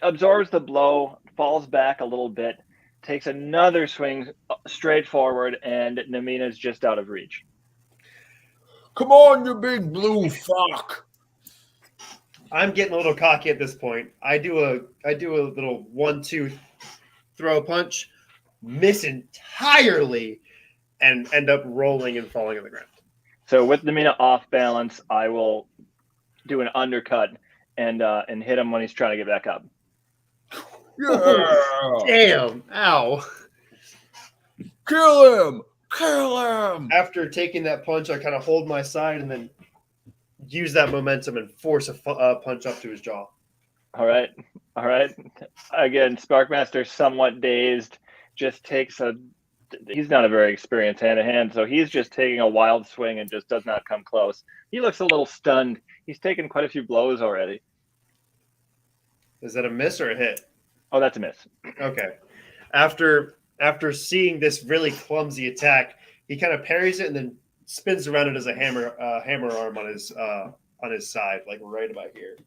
absorbs the blow, falls back a little bit, takes another swing straight forward, and Namina's just out of reach. Come on, you big blue fuck. I'm getting a little cocky at this point. I do a little 1-2 throw punch, miss entirely, and end up rolling and falling on the ground. So with Namina off balance, I will do an undercut and hit him when he's trying to get back up. Yeah. Damn! Ow! Kill him. Kill him. After taking that punch, I kind of hold my side and then use that momentum and force a punch up to his jaw. All right. Again, Sparkmaster, somewhat dazed, just takes a. He's not a very experienced hand-to-hand, so he's just taking a wild swing and just does not come close. He looks a little stunned. He's taken quite a few blows already. Is that a miss or a hit? Oh, that's a miss. Okay. After seeing this really clumsy attack, he kind of parries it and then spins around it as a hammer arm on his side, like right about here.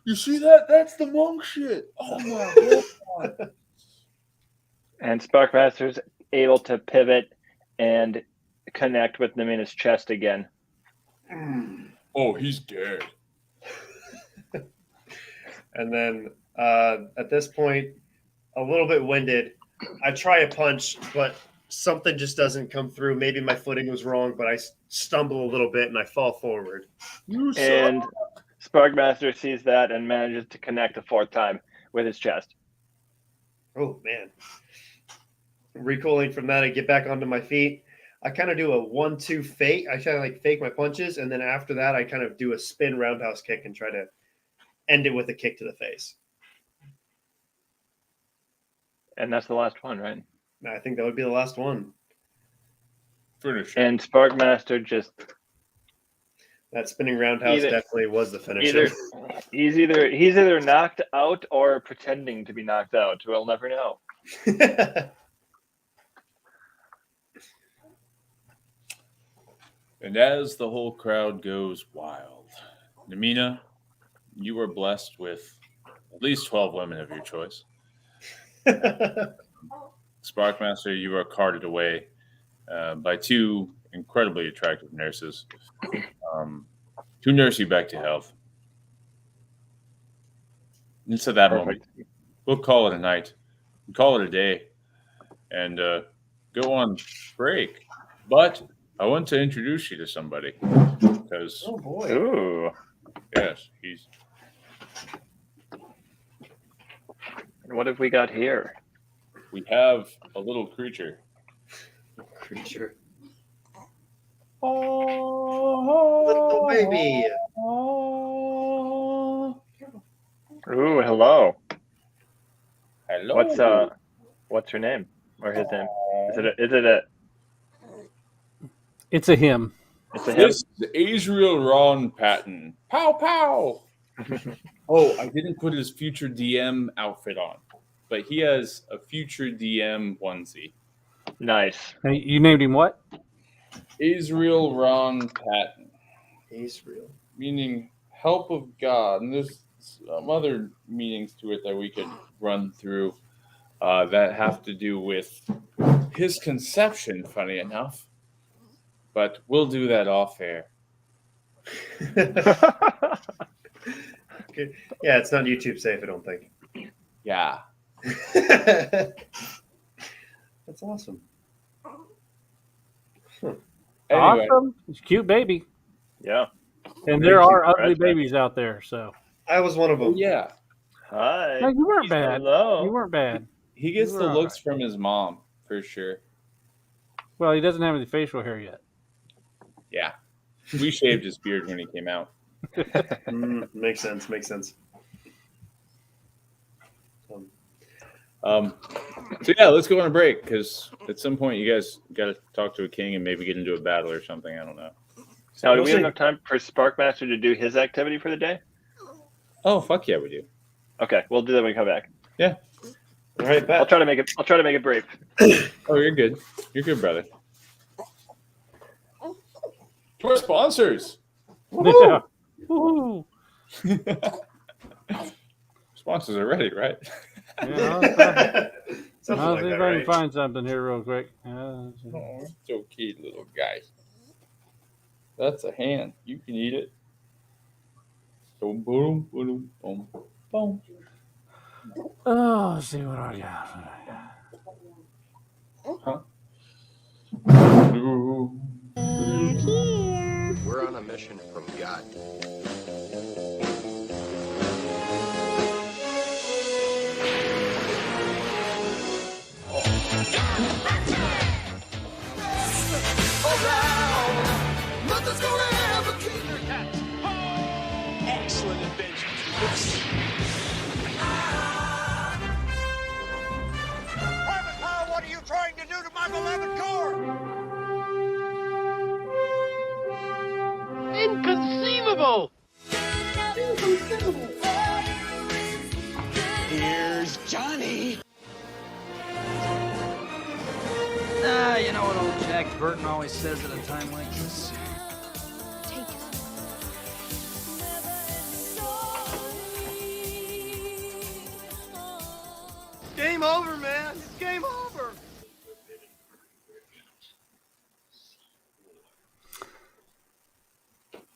You see that? That's the monk shit. Oh my god. And Sparkmaster's able to pivot and connect with Namina's chest again. Oh, he's dead. And then at this point, a little bit winded, I try a punch, but something just doesn't come through. Maybe my footing was wrong, but I stumble a little bit and I fall forward. And Sparkmaster sees that and manages to connect a fourth time with his chest. Oh, man. Recoiling from that, I get back onto my feet. I kind of do a 1-2 fake. I kind of like fake my punches. And then after that, I kind of do a spin roundhouse kick and try to end it with a kick to the face. And that's the last one, right? I think that would be the last one. Finish. And Sparkmaster just... That spinning roundhouse definitely was the finisher. He's either knocked out or pretending to be knocked out. We'll never know. And as the whole crowd goes wild, Namina, you are blessed with at least 12 women of your choice. Sparkmaster, you are carted away by two incredibly attractive nurses to nurse you back to health. And so that moment, we'll call it a night, we'll call it a day, and go on break. But I want to introduce you to somebody because, oh boy, ooh, yes, he's. And what have we got here? We have a little creature. Creature. Oh, little baby. Oh. Ooh, hello. Hello. What's her name or his name? Is it a? It's a him. It's a him. This is Azrael Ron Patton. Pow pow. Oh, I didn't put his future DM outfit on, but he has a future DM onesie. Nice. Hey, you named him what? Azrael Ron Patton. Israel. Meaning help of God. And there's some other meanings to it that we could run through that have to do with his conception, funny enough. But we'll do that off air. Yeah, it's not YouTube safe, I don't think. Yeah. That's awesome. Anyway, Awesome. It's a cute baby. Yeah. And there are ugly babies out there, so. I was one of them. yeah. Hi. No, you weren't bad. Hello. You weren't bad. He gets You the were looks alright. from his mom, for sure. Well, he doesn't have any facial hair yet. Yeah. We shaved his beard when he came out. Makes sense. Makes sense. So yeah, let's go on a break because at some point you guys got to talk to a king and maybe get into a battle or something. I don't know. Now, do we have enough time for Sparkmaster to do his activity for the day? Oh fuck yeah, we do. Okay, we'll do that when we come back. Yeah. All right, bet. I'll try to make it brief. Oh, you're good. You're good, brother. To our sponsors. Yeah. Woo-hoo. Sponsors are ready, right? Yeah, Something I'll like see that, if I can right? find something here real quick. Oh, so cute, little guy. That's a hand. You can eat it. Boom, boom, boom, boom, boom. Oh, let's see what I got. Huh? We're on a mission from God. Excellent invention. Here's Johnny. You know what old Jack Burton always says at a time like this? Game over, man. It's game over.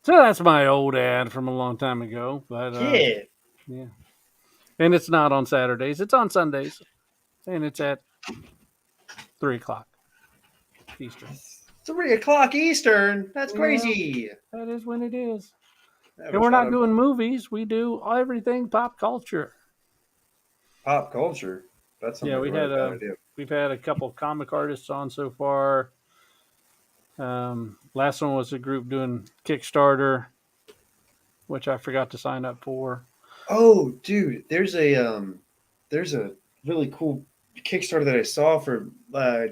So that's my old ad from a long time ago. But yeah. And it's not on Saturdays. It's on Sundays. And it's at 3 o'clock Eastern. 3 o'clock Eastern. That's crazy. That is when it is. Yeah, And we're not doing movies. We do everything pop culture. Pop culture. That's something we've had a couple of comic artists on so far. Last one was a group doing Kickstarter, which I forgot to sign up for. Oh, dude, there's a really cool Kickstarter that I saw for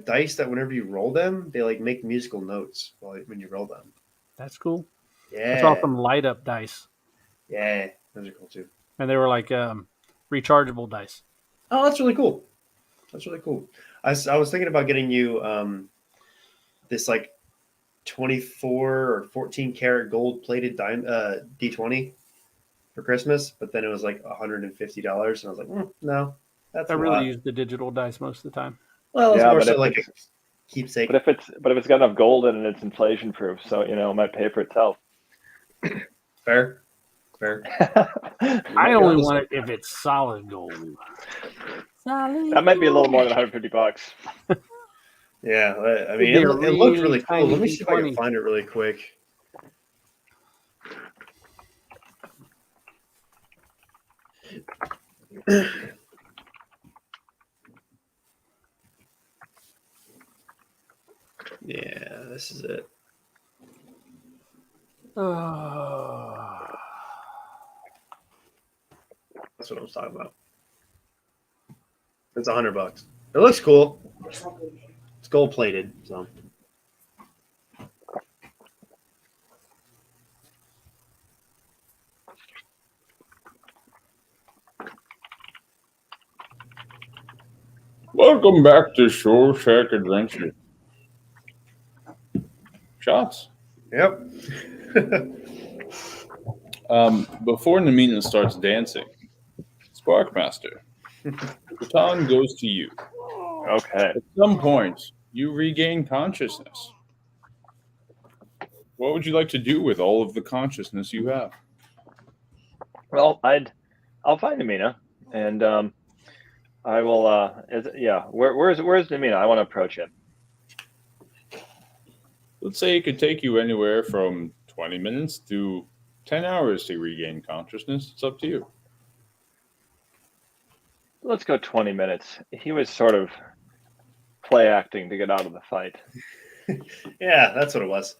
dice that whenever you roll them, they like make musical notes when you roll them. That's cool. Yeah, I saw some light up dice. Yeah, those are cool too. And they were like rechargeable dice. Oh, that's really cool. That's really cool. I was thinking about getting you this like 24 or 14 karat gold plated D20 for Christmas, but then it was like $150, and I was like, no, that's I really use the digital dice most of the time. Well, it's more so like a keepsake. But if it's got enough gold in it, it's inflation proof, so it might pay for itself. Fair. I only want it if it's solid gold. That might be a little more than $150. Yeah, I mean, it looked really cool. Let me see if I can find it really quick. Yeah, this is it. That's what I was talking about. It's $100. It looks cool. It's gold plated, so. Welcome back to Shore Shack Adventure. Shots. Yep. Before Namina starts dancing, Sparkmaster, the baton goes to you. Okay. At some point, you regain consciousness. What would you like to do with all of the consciousness you have? Well, I'll find Namina, and I will. Where's Namina? I want to approach him. Let's say it could take you anywhere from 20 minutes to 10 hours to regain consciousness. It's up to you. Let's go 20 minutes. He was sort of play acting to get out of the fight. Yeah, that's what it was.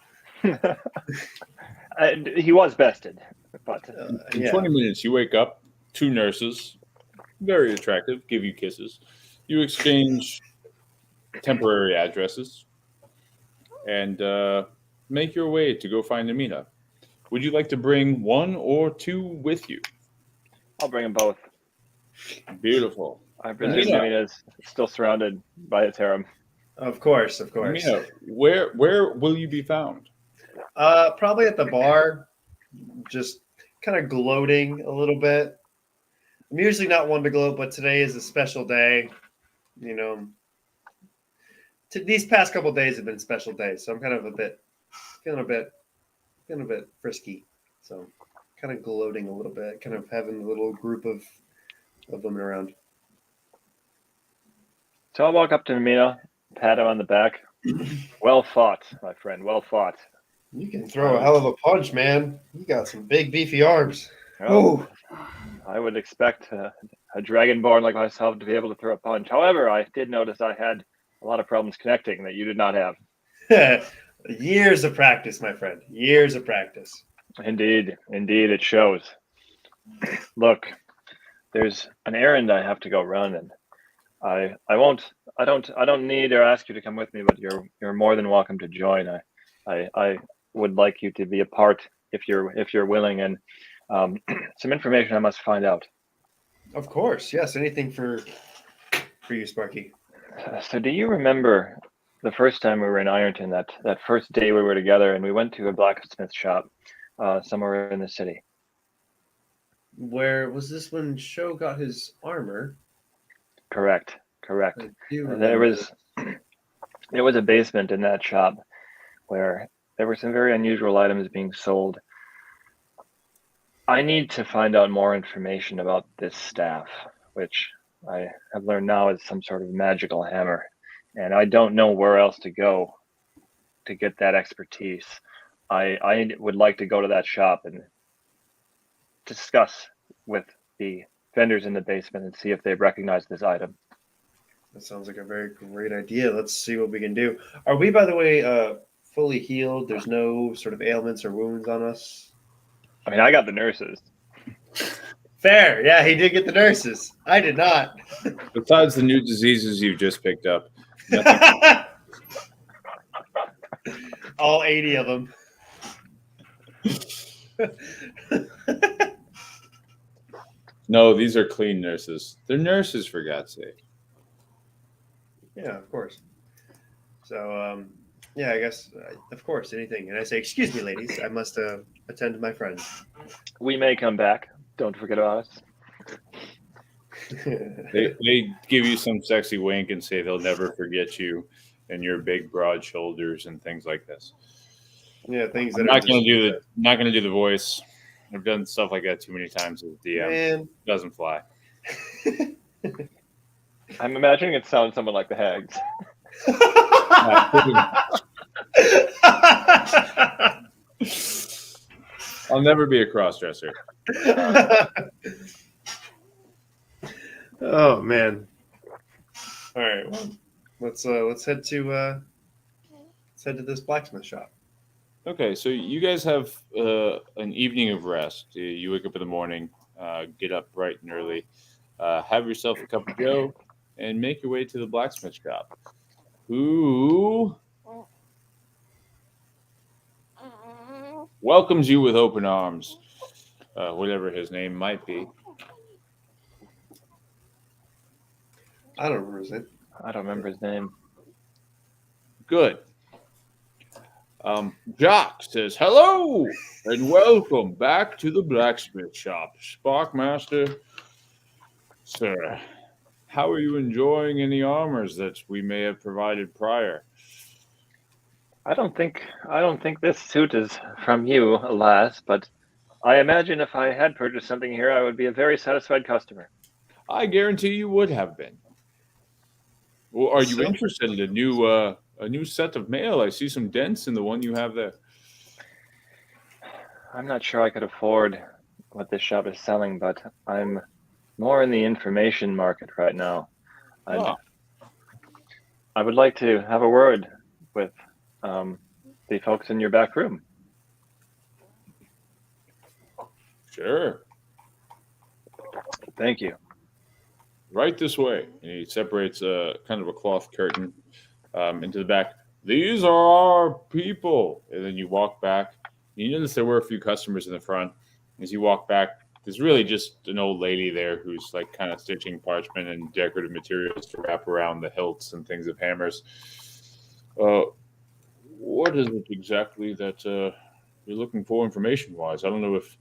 He was bested, but in 20 minutes, you wake up. 2 nurses, very attractive, give you kisses. You exchange temporary addresses and make your way to go find Namina. Would you like to bring 1 or 2 with you? I'll bring them both. Beautiful. I presume Namina's still surrounded by his harem. Of course. Namina, where will you be found? Probably at the bar, just kind of gloating a little bit. I'm usually not one to gloat, but today is a special day. These past couple of days have been special days, so I'm kind of feeling a bit frisky. So kind of gloating a little bit, kind of having a little group of women around. So I'll walk up to Namina, pat him on the back. Well fought, my friend. Well fought. You can throw a hell of a punch, man. You got some big, beefy arms. Oh, I would expect a dragonborn like myself to be able to throw a punch. However, I did notice I had a lot of problems connecting that you did not have. Years of practice, my friend. Years of practice. Indeed, it shows. Look, there's an errand I have to go run, and I don't need or ask you to come with me, but you're more than welcome to join. I would like you to be a part if you're willing, and some information I must find out. Of course, yes. Anything for you, Sparky. So do you remember the first time we were in Ironton, that first day we were together, and we went to a blacksmith shop somewhere in the city? Where was this when Sho got his armor? Correct. I do There remember. was a basement in that shop where there were some very unusual items being sold. I need to find out more information about this staff, which I have learned now is some sort of magical hammer, and I don't know where else to go to get that expertise. I would like to go to that shop and discuss with the vendors in the basement and see if they recognize this item. That sounds like a very great idea. Let's see what we can do. Are we, by the way, fully healed? There's no sort of ailments or wounds on us? I mean, I got the nurses. Fair. Yeah, he did get the nurses. I did not. Besides the new diseases you've just picked up. All 80 of them. No, these are clean nurses. They're nurses, for God's sake. Yeah, of course. So, yeah, I guess, of course, anything. And I say, excuse me, ladies, I must attend to my friends. We may come back. Don't forget about us. They give you some sexy wink and say they'll never forget you and your big, broad shoulders and things like this. Yeah, things that I'm not going to do the voice. I've done stuff like that too many times with DM. Man. It doesn't fly. I'm imagining it sounds somewhat like the Hags. I'll never be a cross-dresser. Oh man! All right, well, let's head to this blacksmith shop. Okay, so you guys have an evening of rest. You wake up in the morning, get up bright and early, have yourself a cup of joe, and make your way to the blacksmith shop. Who welcomes you with open arms, whatever his name might be. I don't remember his name. I don't remember his name. Good. Jock says, hello and welcome back to the blacksmith shop. Sparkmaster, sir, how are you enjoying any armors that we may have provided prior? I don't think this suit is from you, alas, but I imagine if I had purchased something here, I would be a very satisfied customer. I guarantee you would have been. Well, are you interested in a new set of mail? I see some dents in the one you have there. I'm not sure I could afford what this shop is selling, but I'm more in the information market right now. I would like to have a word with the folks in your back room. Sure. Thank you. Right this way. And he separates kind of a cloth curtain into the back. These are our people. And then you walk back. You notice there were a few customers in the front. As you walk back, there's really just an old lady there who's like kind of stitching parchment and decorative materials to wrap around the hilts and things of hammers. What is it exactly that you're looking for information-wise? I don't know if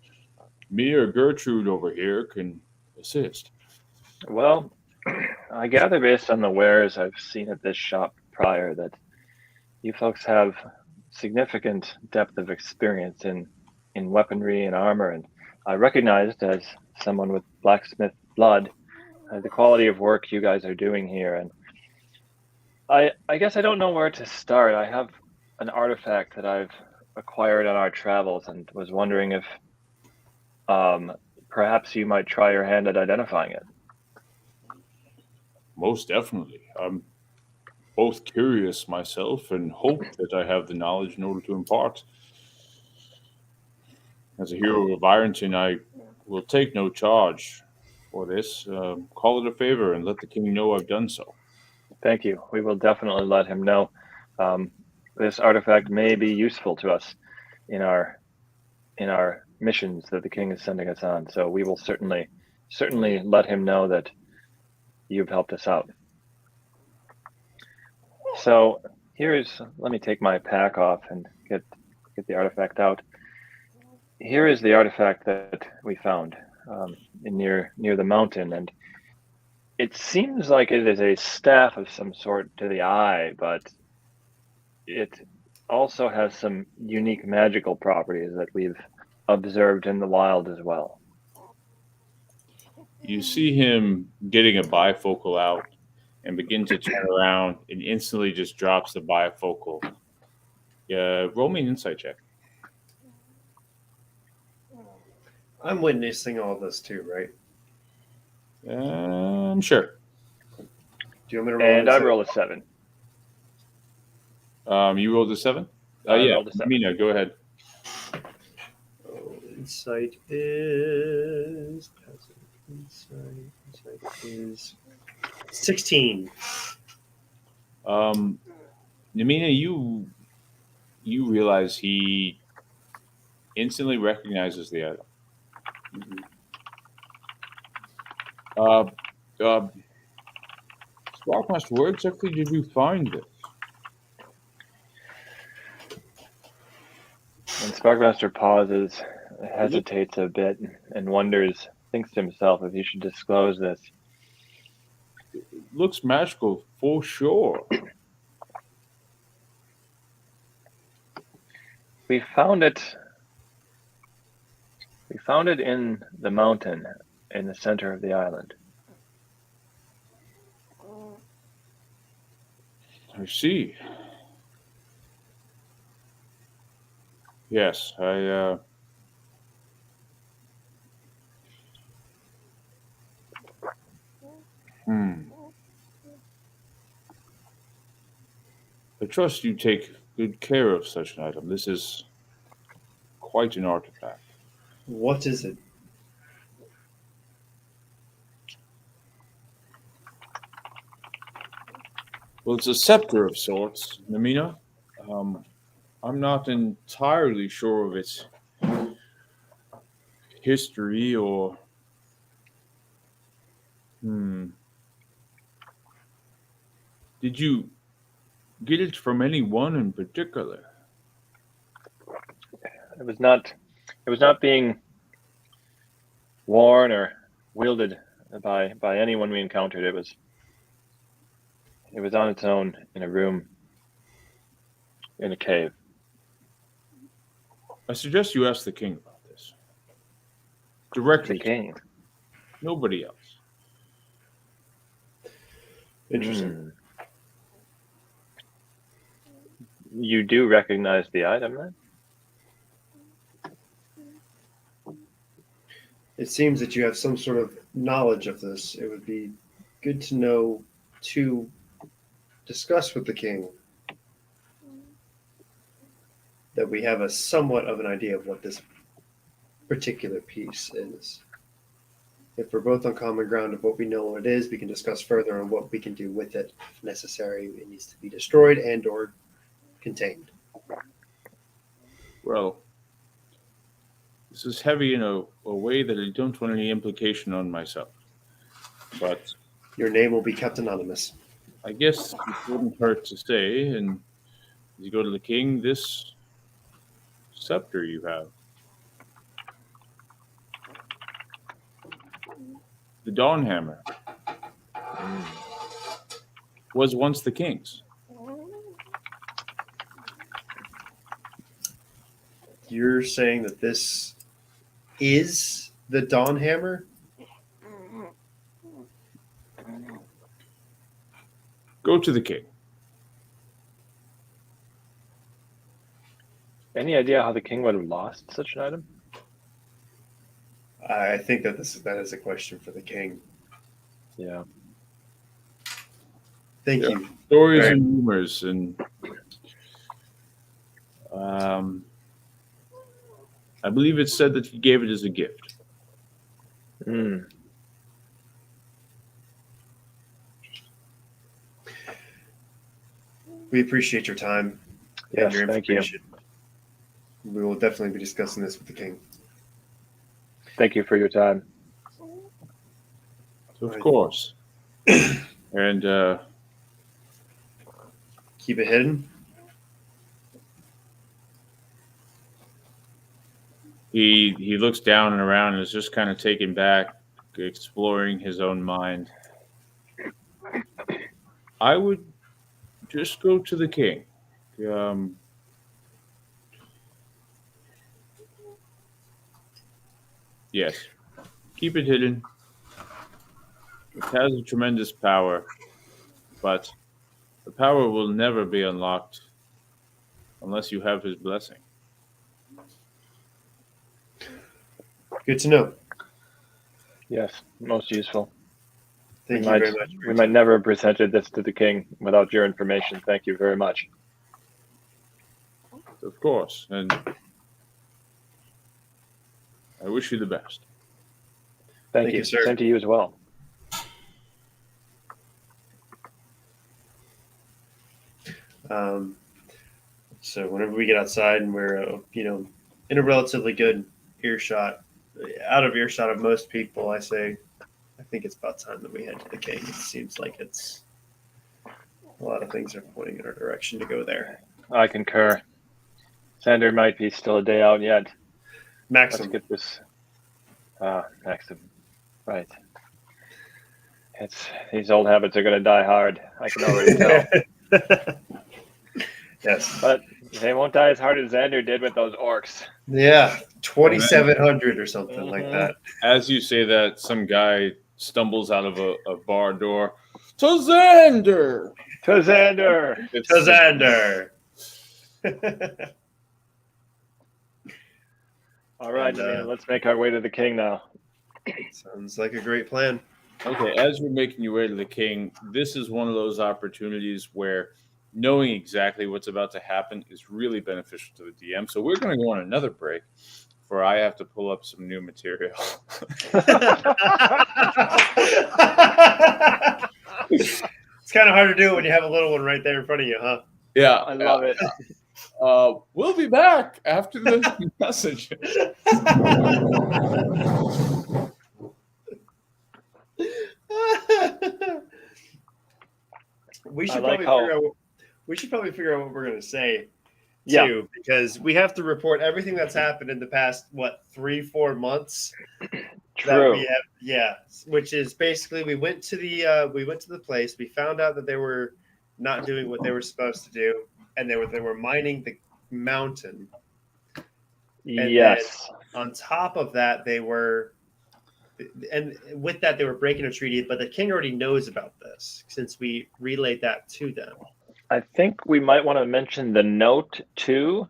me or Gertrude over here can assist. Well, I gather based on the wares I've seen at this shop prior that you folks have significant depth of experience in weaponry and armor, and I recognized as someone with blacksmith blood the quality of work you guys are doing here, and I guess I don't know where to start. I have an artifact that I've acquired on our travels and was wondering if perhaps you might try your hand at identifying it. Most definitely. I'm both curious myself and hope that I have the knowledge in order to impart. As a hero of Ironton, I will take no charge for this. Call it a favor and let the king know I've done so. Thank you. We will definitely let him know. This artifact may be useful to us in our missions that the king is sending us on. So we will certainly certainly let him know that you've helped us out. So let me take my pack off and get the artifact out. Here is the artifact that we found near the mountain, and it seems like it is a staff of some sort to the eye, but it also has some unique magical properties that we've observed in the wild as well. You see him getting a bifocal out and begin to turn around and instantly just drops the bifocal. Roll me an insight check. I'm witnessing all this too, right? Sure. Do you want me to roll? And I roll a 7. You rolled a 7? I Yeah. rolled a 7. Mina, go ahead. Insight is 16. Namina, you realize he instantly recognizes the item. Sparkmaster, where exactly did you find this? And Sparkmaster pauses, hesitates a bit, and thinks to himself if he should disclose this. It looks magical for sure. We found it in the mountain in the center of the island. I see. Yes, I trust you take good care of such an item. This is quite an artifact. What is it? Well, it's a scepter of sorts, Namina. I'm not entirely sure of its history or... Did you get it from anyone in particular? It was not being worn or wielded by anyone we encountered. It was on its own in a room in a cave. I suggest you ask the king about this. Directly. The king? Nobody else. Interesting. You do recognize the item, then? It seems that you have some sort of knowledge of this. It would be good to know to discuss with the king that we have a somewhat of an idea of what this particular piece is. If we're both on common ground of what we know what it is, we can discuss further on what we can do with it. If necessary, it needs to be destroyed and or contained. Well, this is heavy in a way that I don't want any implication on myself. But your name will be kept anonymous. I guess it wouldn't hurt to say, and as you go to the king, this scepter you have. The Dawn Hammer was once the king's. You're saying that this is the Dawn Hammer? Go to the king. Any idea how the king would have lost such an item? I think that that is a question for the king. Yeah. Thank you. Stories and rumors, and I believe it's said that he gave it as a gift. We appreciate your time and your information. We will definitely be discussing this with the king. Thank you for your time. Of course. And keep it hidden. he looks down and around and is just kind of taken back, exploring his own mind. I would just go to the king. Yes, keep it hidden. It has a tremendous power, but the power will never be unlocked unless you have his blessing. Good to know. Yes, most useful. Thank you very much. We might never have presented this to the king without your information. Thank you very much. Of course, and I wish you the best. Thank you, sir. Same to you as well. So whenever we get outside and we're, in a relatively good earshot, out of earshot of most people, I say, I think it's about time that we head to the king. It seems like a lot of things are pointing in our direction to go there. I concur. Xander might be still a day out yet. Maxim. Let's get this. Maxim. Right. These old habits are going to die hard. I can already tell. Yes. But they won't die as hard as Xander did with those orcs. Yeah. 2,700 or something like that. As you say that, some guy stumbles out of a bar door. To Xander! To Xander! To Xander! All right, let's make our way to the king now. Sounds like a great plan. Okay, as you're making your way to the king, this is one of those opportunities where knowing exactly what's about to happen is really beneficial to the DM. So we're going to go on another break where I have to pull up some new material. It's kind of hard to do when you have a little one right there in front of you, huh? Yeah. I love it. We'll be back after the message. We should probably figure out what we're going to say too, because we have to report everything that's happened in the past 3-4 months. True. Which is basically we went to the place, we found out that they were not doing what they were supposed to do, and they were mining the mountain. And yes. On top of that, they were breaking a treaty, but the king already knows about this since we relayed that to them. I think we might want to mention the note too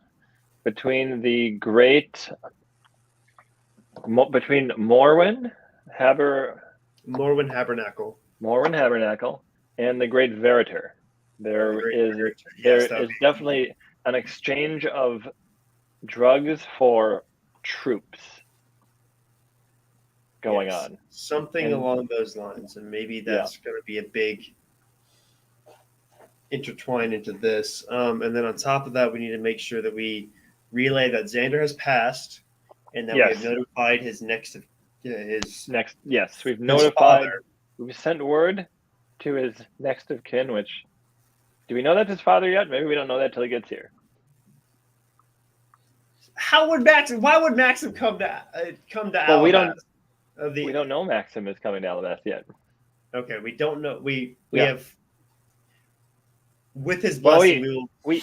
between the great between Morwen Habernacle and the great Veritor. There is definitely an exchange of drugs for troops going on. Something along those lines, and maybe that's going to be a big intertwine into this. And then on top of that, we need to make sure that we relay that Xander has passed, and that we have notified his next. Yes, we've notified. We've sent word to his next of kin. Which, do we know that's his father yet? Maybe we don't know that till he gets here. Why would Maxim come to Well, Alabama? We don't know Maxim is coming to Alabama yet. Okay, we don't know. We have with his blessing. We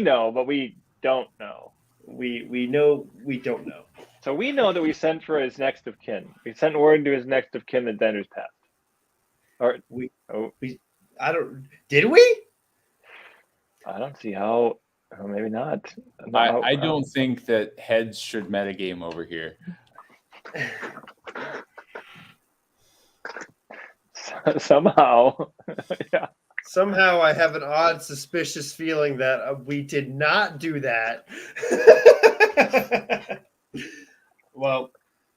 know, but we don't know. We know we don't know. So we know that we sent for his next of kin. We sent word to his next of kin that Xander's passed. Did we? I don't see how. Or maybe not. I don't think that heads should metagame over here. Somehow. Yeah. Somehow I have an odd, suspicious feeling that we did not do that. Well,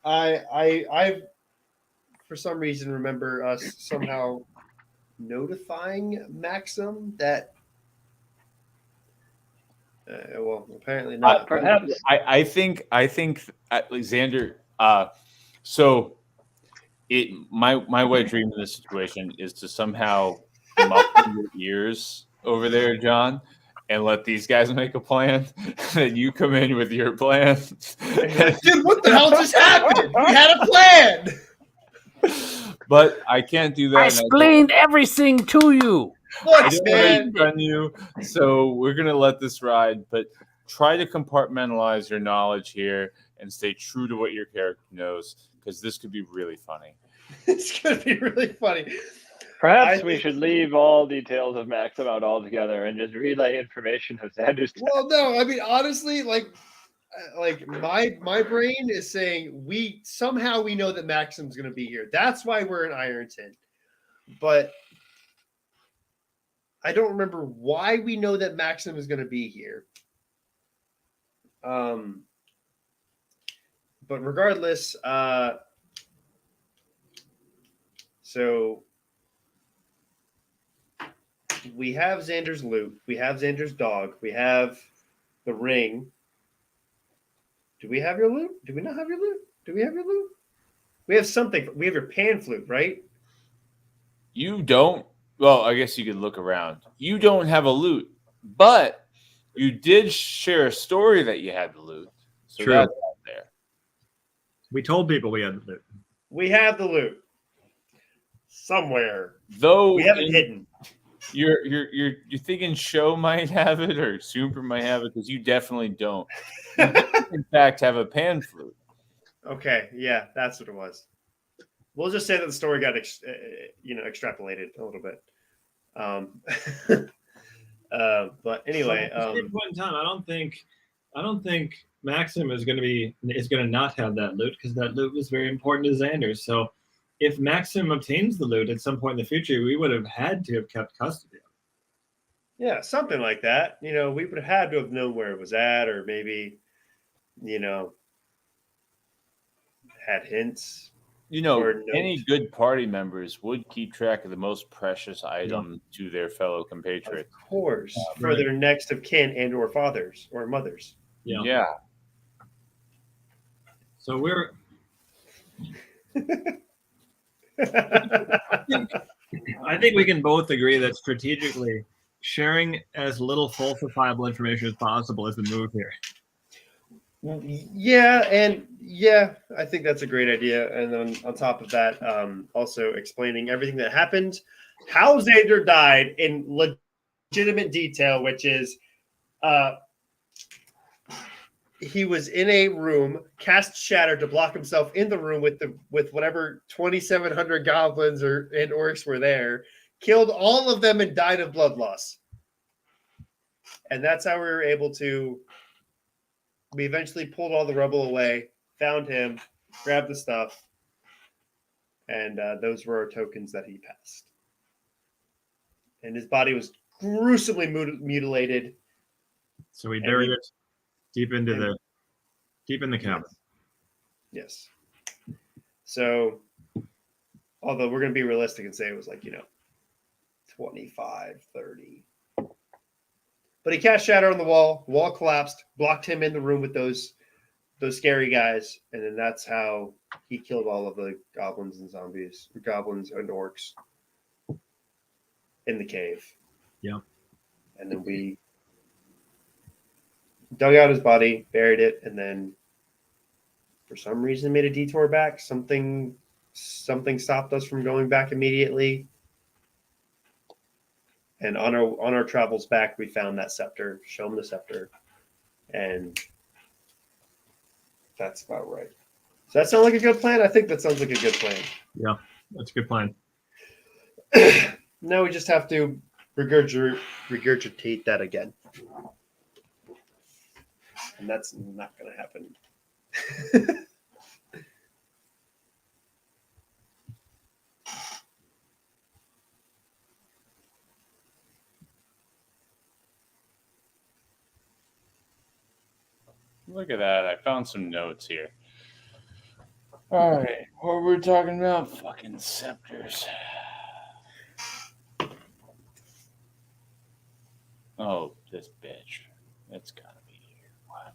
I for some reason remember us somehow notifying Maxim that. Well, apparently not. Perhaps I think Xander. So My wet dream in this situation is to somehow muffle your ears over there, John, and let these guys make a plan. Then you come in with your plan. Dude, what the hell just happened? We had a plan. But I can't do that. I explained everything to you. I don't want to run you, so we're gonna let this ride. But try to compartmentalize your knowledge here and stay true to what your character knows, because this could be really funny. It's gonna be really funny. Perhaps we should leave all details of Maxim out altogether and just relay information of Xander's. Well, no, I mean honestly, like my brain is saying we know that Maxim's gonna be here. That's why we're in Ironton. But I don't remember why we know that Maxim is gonna be here. But regardless, so we have Xander's loot, we have Xander's dog, we have the ring. Do we have your loot? Do we not have your loot? Do we have your loot? We have something. We have your pan flute, right? You don't. Well, I guess you could look around. You don't have a loot, but you did share a story that you had the loot. So True. That's out there. We told people we had the loot. We have the loot somewhere. Though we have it hidden. You're thinking Show might have it or Super might have it, because you definitely don't. You in fact have a pan flute. Okay, yeah, that's what it was. We'll just say that the story got extrapolated a little bit. But anyway, at this point in time, I don't think Maxim is going to not have that loot, because that loot was very important to Xander. So if Maxim obtains the loot at some point in the future, we would have had to have kept custody of it. Yeah, something like that. We would have had to have known where it was at, or maybe, had hints. Any good party members would keep track of the most precious item to their fellow compatriots. Of course, for their next of kin and or fathers or mothers. Yeah. So we're. I think we can both agree that strategically, sharing as little falsifiable information as possible is the move here. Yeah, I think that's a great idea. And then on top of that, also explaining everything that happened, how Xander died in legitimate detail, which is he was in a room, cast Shatter to block himself in the room with whatever 2,700 goblins and orcs were there, killed all of them and died of blood loss. And that's how we were able to. We eventually pulled all the rubble away, found him, grabbed the stuff, and those were our tokens that he passed. And his body was gruesomely mutilated. So we buried it deep in the cabin. Yes. So, although we're going to be realistic and say it was 25, 30. But he cast Shatter on the wall collapsed, blocked him in the room with those scary guys, and then that's how he killed all of the goblins and zombies, goblins and orcs in the cave. Yeah. And then we dug out his body, buried it, and then for some reason made a detour back. Something stopped us from going back immediately. And on our travels back, we found that scepter. Show him the scepter, and that's about right. Does that sound like a good plan? I think that sounds like a good plan. Yeah, that's a good plan. Now we just have to regurgitate that again, and that's not going to happen. Look at that. I found some notes here. All right. What were we talking about? Fucking scepters. Oh, this bitch. It's gotta be here. What?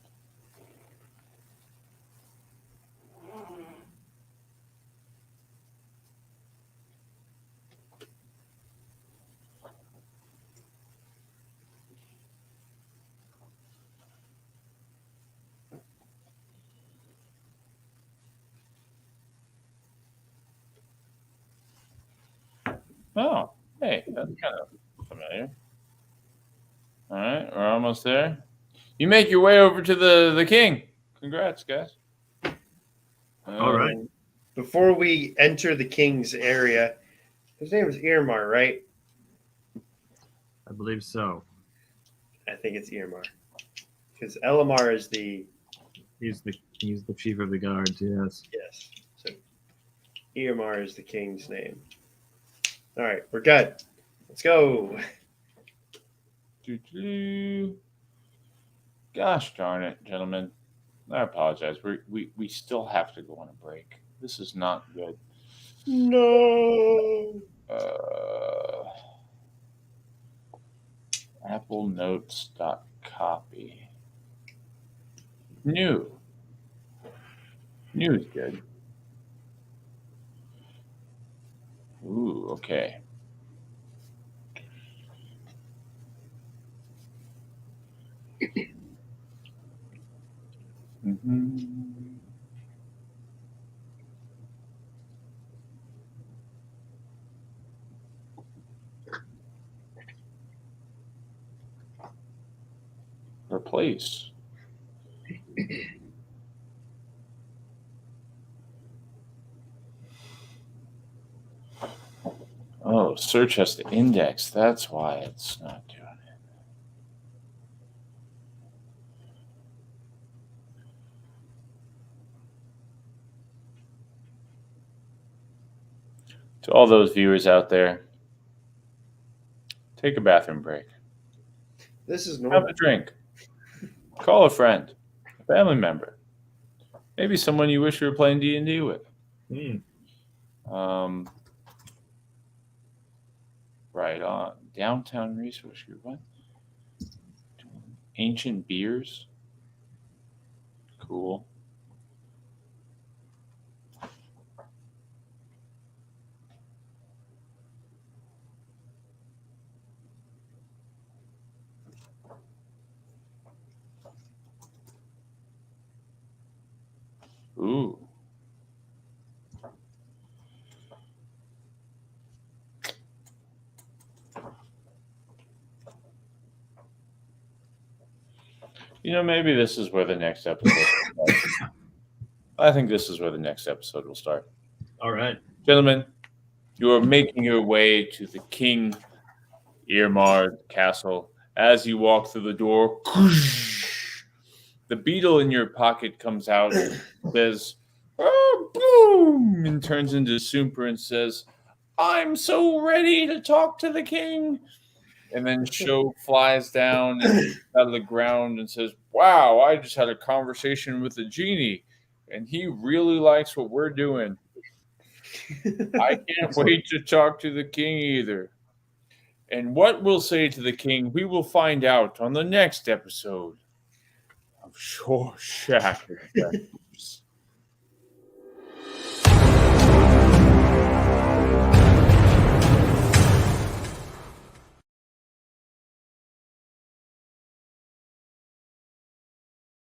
Oh, hey, that's kind of familiar. All right, we're almost there. You make your way over to the king. Congrats, guys. All right. Before we enter the king's area, his name is Irmar, right? I believe so. I think it's Irmar. Because Elamar is the... He's the chief of the guards, yes. Yes. So Irmar is the king's name. All right, we're good. Let's go. Gosh darn it, gentlemen. I apologize. We still have to go on a break. This is not good. No. Apple Notes .copy. New. New is good. Ooh, okay. Mm-hmm. Replace. Oh, search has to index. That's why it's not doing it. To all those viewers out there, take a bathroom break. This is normal. Have a drink. Call a friend, a family member, maybe someone you wish you were playing D&D with. Right on. Downtown Resource Group. What? Ancient beers. Cool. Ooh. You know, maybe this is where the next episode will start. I think this is where the next episode will start. All right. Gentlemen, you are making your way to the King Irmar castle. As you walk through the door, the beetle in your pocket comes out and says, oh, boom, and turns into Soomper and says, I'm so ready to talk to the king. And then Sho flies down out of the ground and says, wow, I just had a conversation with the genie, and he really likes what we're doing. I can't wait to talk to the king either. And what we'll say to the king, we will find out on the next episode of Shore Shack.